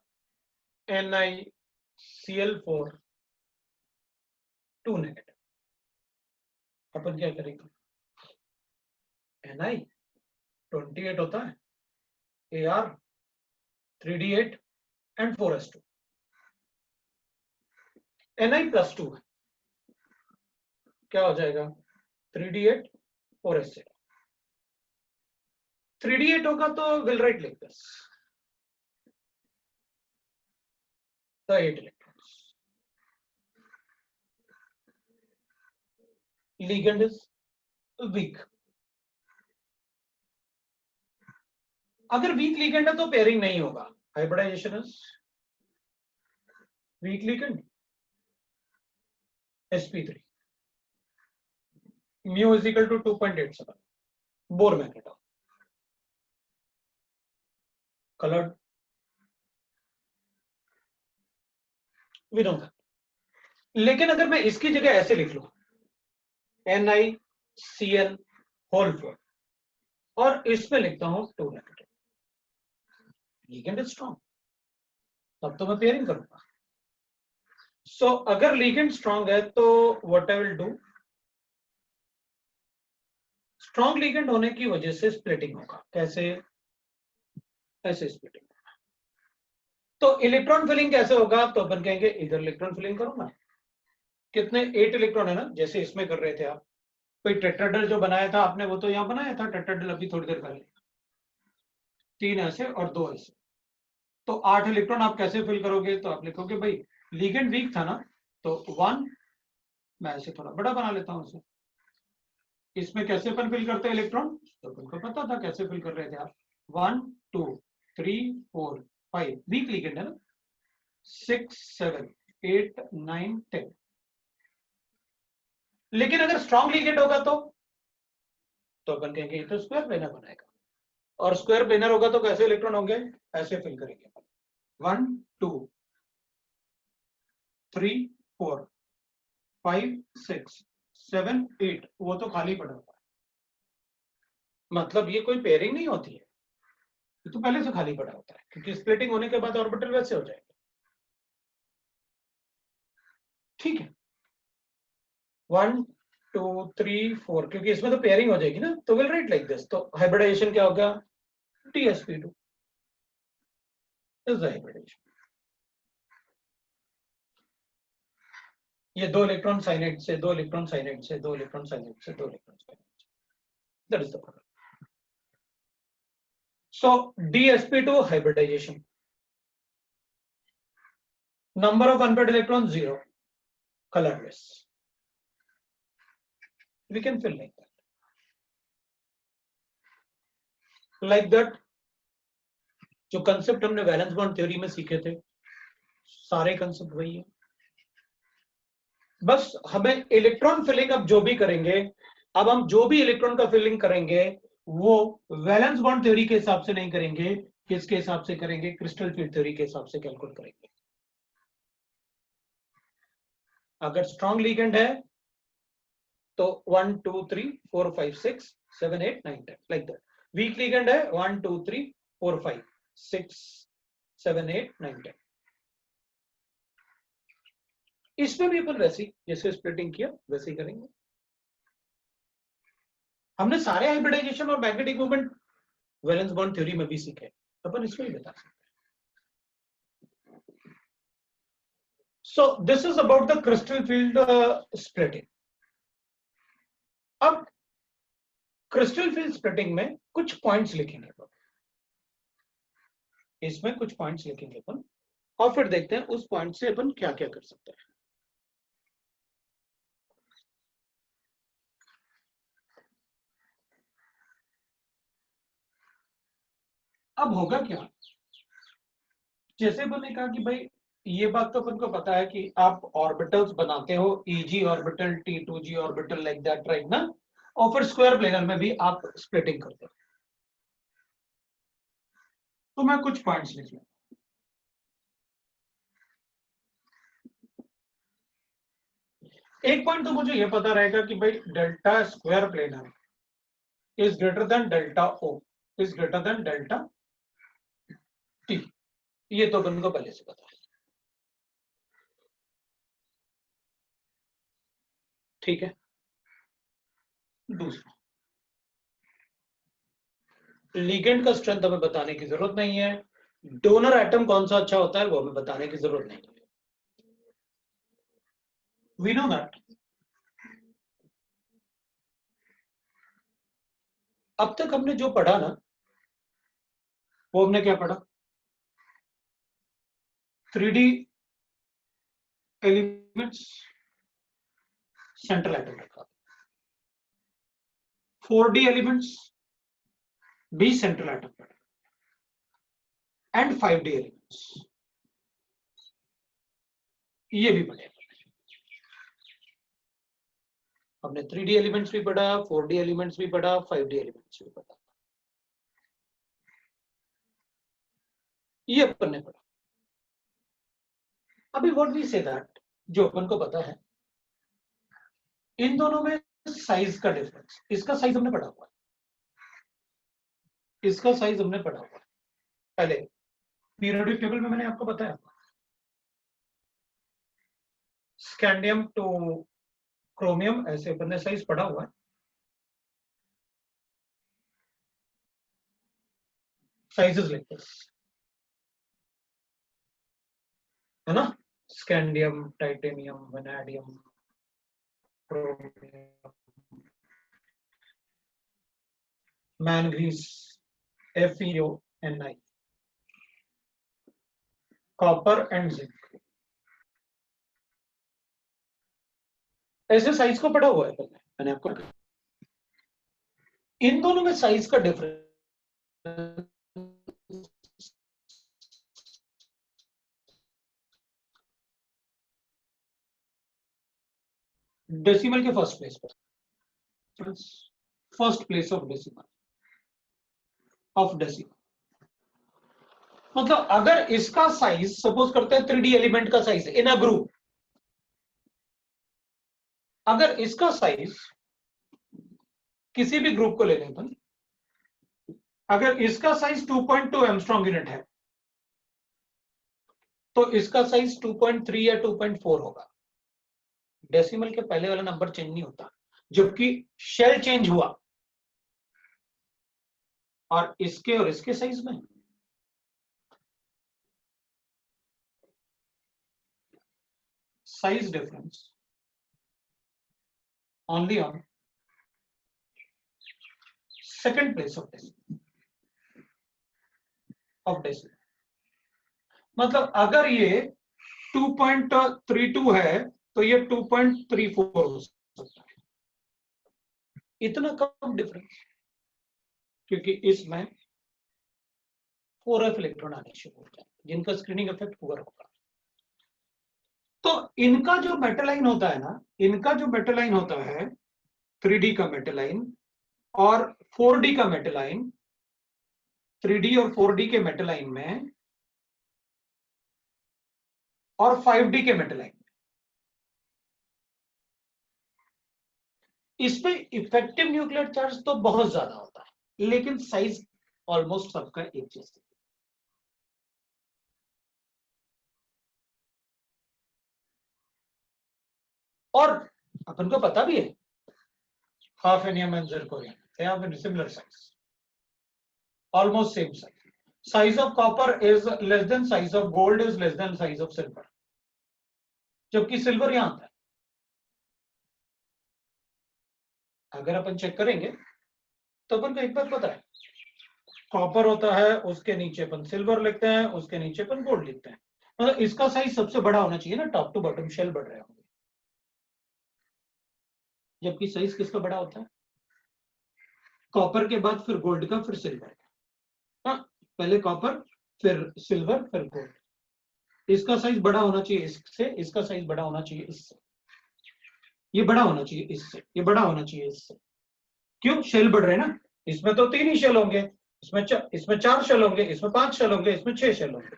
NiCl4 2 नेगेटिव। अपन क्या करेंगे, Ni 28 होता है, Ar 3d8 and 4s2, Ni +2 है, क्या हो जाएगा 3d8 4s0। 3d8 होगा तो will write like this, the 8 electrons, ligand is weak। अगर वीक लिगेंड है तो पेयरिंग नहीं होगा, hybridisation is weak ligand sp3 mu is equal to 2.87 Bohr magneton colored we know that। लेकिन अगर मैं इसकी जगह ऐसे लिख लूं NiCl होल 4 और इसमें लिखता हूं 2 नेगेटिव, लिगेंड इज स्ट्रॉन्ग, तब तो मैं पेयरिंग करूंगा। सो अगर लिगेंड स्ट्रॉन्ग है तो what I will do, strong ligand होने की वजह से स्प्लिटिंग होगा, कैसे, ऐसे स्प्लिटिंग। तो इलेक्ट्रॉन फिलिंग कैसे होगा, तो अपन कहेंगे इधर इलेक्ट्रॉन फिलिंग करो ना, कितने 8 इलेक्ट्रॉन है ना, जैसे इसमें कर रहे थे आप, कोई टेट्राहेड्रल जो बनाया था आपने वो तो यहां बनाया था टेट्राहेड्रल अभी थोड़ी देर पहले, 3 ऐसे और 2 ऐसे, तो 8 इलेक्ट्रॉन आप कैसे फिल करोगे, तो आप लिखोगे भाई लिगेंड वीक था ना, तो 1, मैं ऐसे थोड़ा बड़ा बना लेता हूं इसे, इसमें कैसे अपन फिल करते हैं इलेक्ट्रॉन, तो तुमको पता था कैसे फिल कर रहे थे आप, 1 2 3 4 5 वीक लिगेंड है ना, 6 7 8 9 10। लेकिन अगर स्ट्रॉन्ग लिगेंड होगा तो तो अपन कहेंगे ये तो स्क्वायर प्लेनर बनाएगा, और स्क्वायर प्लेनर होगा तो कैसे इलेक्ट्रॉन होंगे, ऐसे फिल करेंगे 1 2 3 4 5 6 7 8, वो तो खाली पड़ा हुआ है, मतलब ये कोई पेयरिंग नहीं होती है, ये तो पहले से खाली पड़ा होता है, क्योंकि स्प्लिटिंग होने के बाद ऑर्बिटल वैसे हो जाएंगे। ठीक है, 1 2 3 4, क्योंकि इसमें तो पेयरिंग हो जाएगी ना, तो विल राइट लाइक दिस, तो हाइब्रिडाइजेशन क्या होगा, dsp2 इज द हाइब्रिडाइजेशन। ये 2 इलेक्ट्रॉन साइनाइड से, 2 इलेक्ट्रॉन साइनाइड से, 2 इलेक्ट्रॉन साइनाइड से, 2 इलेक्ट्रॉन साइनाइड से, that is the product. So dsp2 hybridisation, number of unpaired electrons 0, colorless, we can fill like that। जो concept हमने valence bond theory में सीखे थे, सारे कंसेप्ट वही है, बस हमें इलेक्ट्रॉन फिलिंग अब जो भी करेंगे, अब हम जो भी इलेक्ट्रॉन का फिलिंग करेंगे वो वैलेंस बॉन्ड थ्योरी के हिसाब से नहीं करेंगे, किसके हिसाब से करेंगे, क्रिस्टल फील्ड थ्योरी के हिसाब से कैलकुलेट करेंगे। अगर स्ट्रॉन्ग लिगेंड है तो 1 2 3 4 5 6 7 8 9 10 लाइक दैट। वीक लिगेंड है 1 2 3 4 5 6 7 8 9 10। इसमें भी अपन वैसे ही जैसे स्प्लिटिंग किया वैसे ही करेंगे। हमने सारे हाइब्रिडाइजेशन और magnetic movement valence bond theory में भी सीखे, अपन इसमें ही बता सकते हैं। So this is about the crystal field splitting। अब क्रिस्टल फील्ड स्प्लिटिंग में कुछ पॉइंट्स लिखेंगे अपन, इसमें कुछ पॉइंट्स लिखेंगे अपन, और फिर देखते हैं उस पॉइंट से अपन क्या क्या कर सकते हैं। अब होगा क्या, जैसे अपन ने कहा कि भाई ये बात तो अपन को पता है कि आप ऑर्बिटल्स बनाते हो, Eg orbital, T2g orbital, like that, right ना, और फिर स्क्वायर प्लेनर में भी आप स्प्लिटिंग करते हो। तो मैं कुछ पॉइंट्स लिख लूं। एक पॉइंट तो मुझे ये पता रहेगा कि भाई delta square planar is greater than delta O is greater than delta T, ये तो अपन को पहले से पता है। ठीक है, दूसरा लिगेंड का स्ट्रेंथ हमें बताने की जरूरत नहीं है, डोनर एटम कौन सा अच्छा होता है वो हमें बताने की जरूरत नहीं है, वी नो दैट। अब तक हमने जो पढ़ा ना, वो हमने क्या पढ़ा, 3D एलिमेंट्स सेंट्रल एटम रखा, 4D एलिमेंट्स भी सेंट्रल एटम पर, एंड 5D एलिमेंट्स ये भी पढ़े। हमने 3D एलिमेंट्स भी पढ़ा, 4D एलिमेंट्स भी पढ़ा, 5D एलिमेंट्स भी पढ़ा, ये अपन ने पढ़ा। अभी व्हाट वी से दैट, जो अपन को पता है इन दोनों में साइज का डिफरेंस, इसका साइज हमने पढ़ा हुआ है, इसका साइज हमने पढ़ा हुआ है पहले पीरियोडिक टेबल में, मैंने आपको बताया स्कैंडियम टू क्रोमियम, ऐसे अपन ने साइज पढ़ा हुआ है। साइजेस लाइक दिस है ना, scandium, titanium, vanadium, chromium, manganese, FeO, Ni, copper and zinc, ऐसे साइज को पढ़ा हुआ है मैंने आपको। इन दोनों में साइज का डिफरेंस डेसिमल के फर्स्ट प्लेस पर, फर्स्ट प्लेस ऑफ डेसिमल मतलब अगर इसका साइज सपोज करते हैं 3D एलिमेंट का साइज इन अ ग्रुप, अगर इसका साइज किसी भी ग्रुप को ले लें अपन, अगर इसका साइज 2.2 एंगस्ट्रॉम यूनिट है तो इसका साइज 2.3 या 2.4 होगा। डेसिमल के पहले वाला नंबर चेंज नहीं होता, जबकि शेल चेंज हुआ और इसके साइज में size difference only on second place of decimal. मतलब अगर ये 2.32 है तो ये 2.34 हो सकता है, इतना कम डिफरेंस, क्योंकि इसमें 4f इलेक्ट्रॉन आने शुरू हो जाए जिनका स्क्रीनिंग इफेक्ट पूरा होगा। तो इनका जो मेटल लाइन होता है ना, इनका जो मेटल लाइन होता है 3D का मेटल लाइन और 4D का मेटल लाइन, 3D और 4D के मेटल लाइन में और 5D के मेटल लाइन में, इसमें इफेक्टिव न्यूक्लियर चार्ज तो बहुत ज्यादा होता है, लेकिन साइज ऑलमोस्ट सबका एक जैसा। और अपन को पता भी है half NM and zirconium, they have a similar size, almost same size. Size of copper is less than size of gold is less than size of silver, जबकि सिल्वर यहां आता है। अगर अपन चेक करेंगे तो अपन को एक बात पता है, कॉपर होता है उसके नीचे अपन सिल्वर लिखते हैं, उसके नीचे अपन गोल्ड लिखते हैं, मतलब इसका साइज सबसे बड़ा होना चाहिए ना, टॉप टू बॉटम शेल बढ़ रहे होंगे, जबकि साइज किसका बड़ा होता है, कॉपर के बाद फिर गोल्ड का फिर सिल्वर का। हाँ, पहले कॉपर फिर सिल्वर फिर गोल्ड। इसका साइज बड़ा होना चाहिए इससे, इसका साइज बड़ा होना चाहिए इससे, ये बड़ा होना चाहिए इससे, ये बड़ा होना चाहिए इससे। क्यों? शेल बढ़ रहे हैं ना, इसमें तो 3 ही शेल होंगे, इसमें 4 शेल होंगे, इसमें 5 शेल होंगे, इसमें 6 शेल होंगे।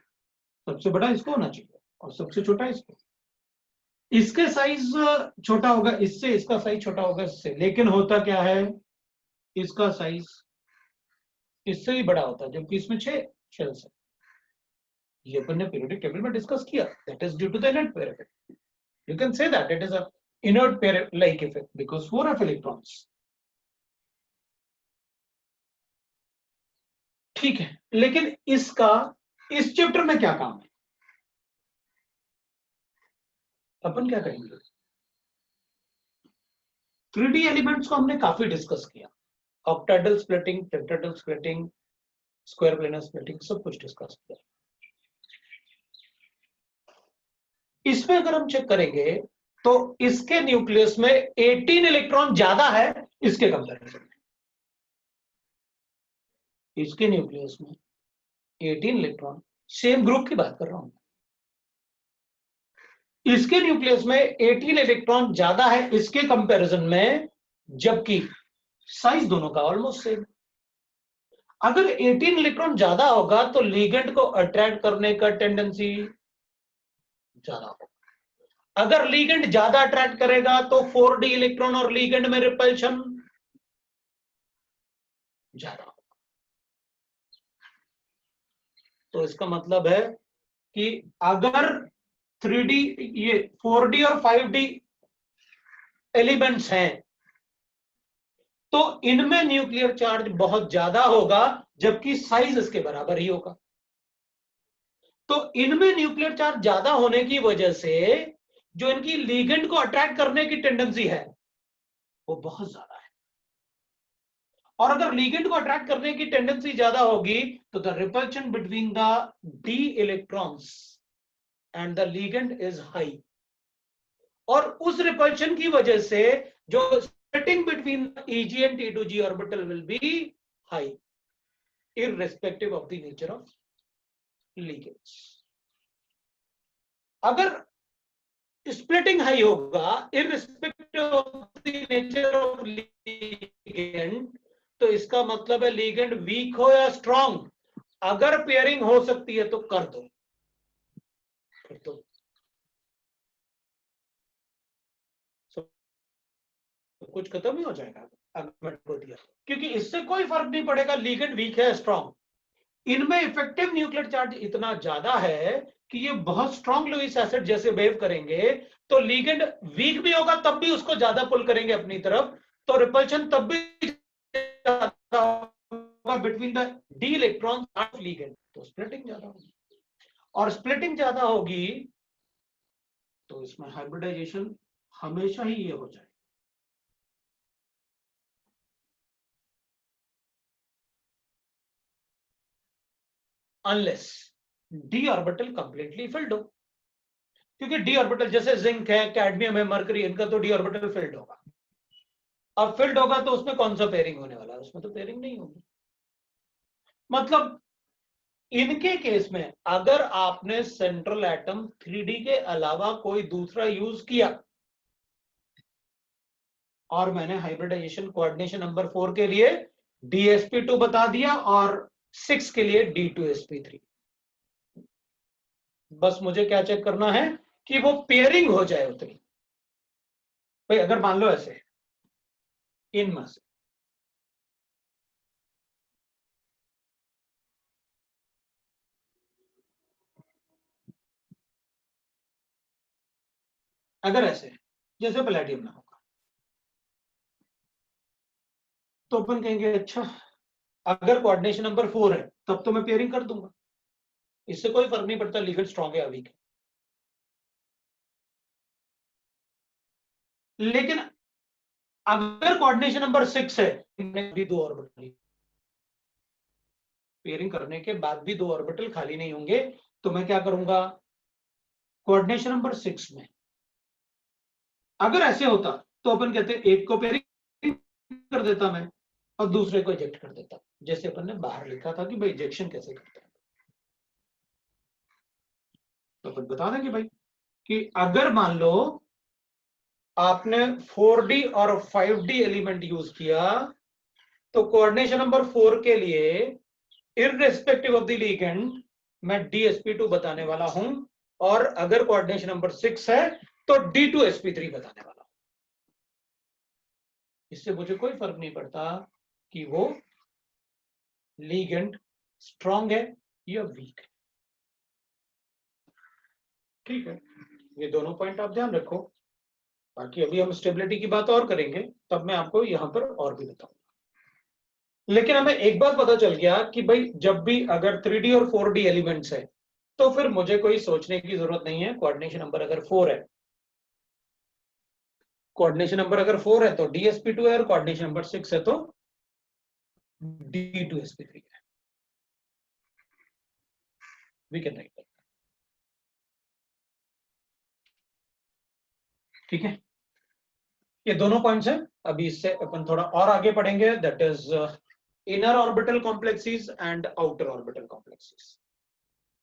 सबसे बड़ा इसको होना चाहिए और सबसे छोटा इसको। इसके साइज छोटा होगा इससे, इसका साइज छोटा होगा इससे, लेकिन होता क्या है, इसका साइज इससे ही बड़ा होता है, जबकि इसमें 6 शेल्स है। ये अपन ने पीरियोडिक टेबल में डिस्कस किया, that is due to the inert pair effect. You can say that it is a inert pair like effect because 4f electrons. ठीक है, लेकिन इसका इस चैप्टर में क्या काम है, अपन क्या करेंगे, 3D एलिमेंट्स को हमने काफी डिस्कस किया, octahedral splitting, tetrahedral splitting, square planar splitting, सब कुछ डिस्कस किया। इसमें अगर हम चेक करेंगे तो इसके न्यूक्लियस में 18 इलेक्ट्रॉन ज्यादा है इसके कंपैरिजन में, इसके न्यूक्लियस में 18 इलेक्ट्रॉन, सेम ग्रुप की बात कर रहा हूं, इसके न्यूक्लियस में 18 इलेक्ट्रॉन ज्यादा है इसके कंपैरिजन में, जबकि साइज दोनों का ऑलमोस्ट सेम। अगर 18 इलेक्ट्रॉन ज्यादा होगा तो लिगेंड को अट्रैक्ट करने का टेंडेंसी ज्यादा होगा, अगर लिगेंड ज्यादा अट्रैक्ट करेगा तो 4D इलेक्ट्रॉन और लिगेंड में रिपल्शन ज्यादा होगा। तो इसका मतलब है कि अगर 3D ये 4D और 5D एलिमेंट्स हैं तो इनमें न्यूक्लियर चार्ज बहुत ज्यादा होगा, जबकि साइज इसके बराबर ही होगा। तो इनमें न्यूक्लियर चार्ज ज्यादा होने की वजह से जो इनकी लिगेंड को अट्रैक्ट करने की टेंडेंसी है वो बहुत ज्यादा है, और अगर लिगेंड को अट्रैक्ट करने की टेंडेंसी ज्यादा होगी तो the repulsion between the d electrons and the ligand is high, और उस रिपल्शन की वजह से जो splitting between Eg and T2G orbital will be high, irrespective of the nature of ligands. अगर splitting high होगा irrespective of the nature of ligand, ligand, तो इसका मतलब है लीगेंड वीक हो या स्ट्रांग। अगर पेयरिंग हो सकती है तो कर दो, तो कुछ खत्म ही हो जाएगा आर्गुमेंट को दिया, क्योंकि इससे कोई फर्क नहीं पड़ेगा लीगेंड वीक है स्ट्रांग। इनमें इफेक्टिव न्यूक्लियर चार्ज इतना ज्यादा है कि ये बहुत स्ट्रांग लुईस एसिड जैसे बिहेव करेंगे, तो लीगेंड वीक भी होगा तब भी उसको ज्यादा पुल करेंगे अपनी तरफ, तो रिपल्शन तब भी ज्यादा होगा between the D electron of ligand, तो स्प्लिटिंग ज्यादा होगी, और स्प्लिटिंग ज्यादा होगी तो इसमें हाइब्रिडाइजेशन हमेशा ही ये हो जाए। Unless D orbital completely filled हो, क्योंकि डी ऑर्बिटल जैसे जिंक है, कैडमियम है, मरकरी, इनका तो डी ऑर्बिटल फिल्ड होगा। अब फिल्ड होगा तो उसमें कौन सा पेयरिंग होने वाला है? उसमें तो पेयरिंग नहीं होगी। मतलब इनके केस में अगर आपने सेंट्रल एटम 3D के अलावा कोई दूसरा यूज किया, और मैंने हाइब्रिडाइजेशन कोऑर्डिनेशन नंबर 4 के लिए DsP2 बता दिया और 6 के लिए D2sp3, बस मुझे क्या चेक करना है कि वो पेयरिंग हो जाए उतनी। भाई अगर मान लो ऐसे इनमें से अगर ऐसे जैसे पैलेडियम में होगा, तो अपन कहेंगे अच्छा अगर कोऑर्डिनेशन नंबर 4 है तब तो मैं पेयरिंग कर दूंगा, इससे कोई फर्क नहीं पड़ता लीगेंड स्ट्रांग है या वीक है। लेकिन अगर कोऑर्डिनेशन नंबर 6 है, भी 2 ऑर्बिटल, पेयरिंग करने के बाद भी 2 ऑर्बिटल खाली नहीं होंगे, तो मैं क्या करूंगा, कोऑर्डिनेशन नंबर 6 में अगर ऐसे होता तो अपन कहते एक को पेयरिंग कर देता मैं और दूसरे को इजेक्ट कर देता, जैसे अपन ने बाहर लिखा था कि भाई इजेक्शन कैसे करते हैं। तो अपन बता देंगे भाई कि अगर मान लो आपने 4D और 5D एलिमेंट यूज किया, तो कोऑर्डिनेशन नंबर 4 के लिए इररिस्पेक्टिव ऑफ द लिगेंड मैं DsP2 बताने वाला हूं, और अगर कोऑर्डिनेशन नंबर 6 है तो D2sp3 बताने वाला हूं। इससे मुझे कोई फर्क नहीं पड़ता कि वो लिगेंड स्ट्रांग है या वीक है। ठीक है, ये दोनों पॉइंट आप ध्यान रखो, बाकी अभी हम स्टेबिलिटी की बात और करेंगे, तब मैं आपको यहां पर और भी बताऊंगा। लेकिन हमें एक बात पता चल गया कि भाई जब भी अगर 3D और 4D एलिमेंट्स है तो फिर मुझे कोई सोचने की जरूरत नहीं है, कोऑर्डिनेशन नंबर अगर 4 है, कोऑर्डिनेशन नंबर अगर 4 है तो DsP2 है, और कोऑर्डिनेशन नंबर 6 है तो D2sp3 है। वी कैन राइट, ठीक है, ये दोनों पॉइंट्स हैं। अभी इससे अपन थोड़ा और आगे पढ़ेंगे, that is inner orbital complexes and outer orbital complexes.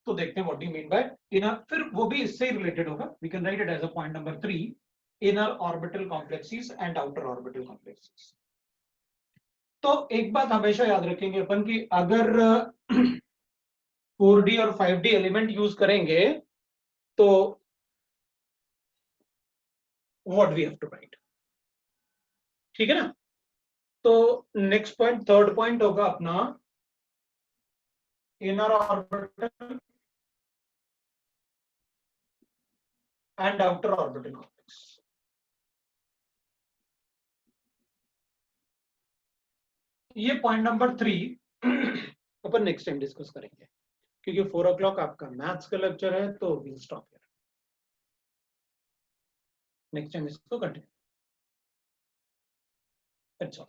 तो देखते हैं what do you mean by inner, फिर वो भी इससे ही रिलेटेड होगा, we can write it as a point number 3, inner orbital complexes and outer orbital complexes. तो एक बात हमेशा याद रखेंगे अपन की अगर 4D और 5D एलिमेंट यूज करेंगे तो what we have to write, ठीक है ना। तो नेक्स्ट पॉइंट, थर्ड पॉइंट होगा अपना inner orbital and outer orbital complex. ये पॉइंट नंबर 3 अपन नेक्स्ट टाइम डिस्कस करेंगे, क्योंकि 4 o'clock आपका मैथ्स का लेक्चर है, तो we stop here, next time इसको कंटिन्यू। अच्छा।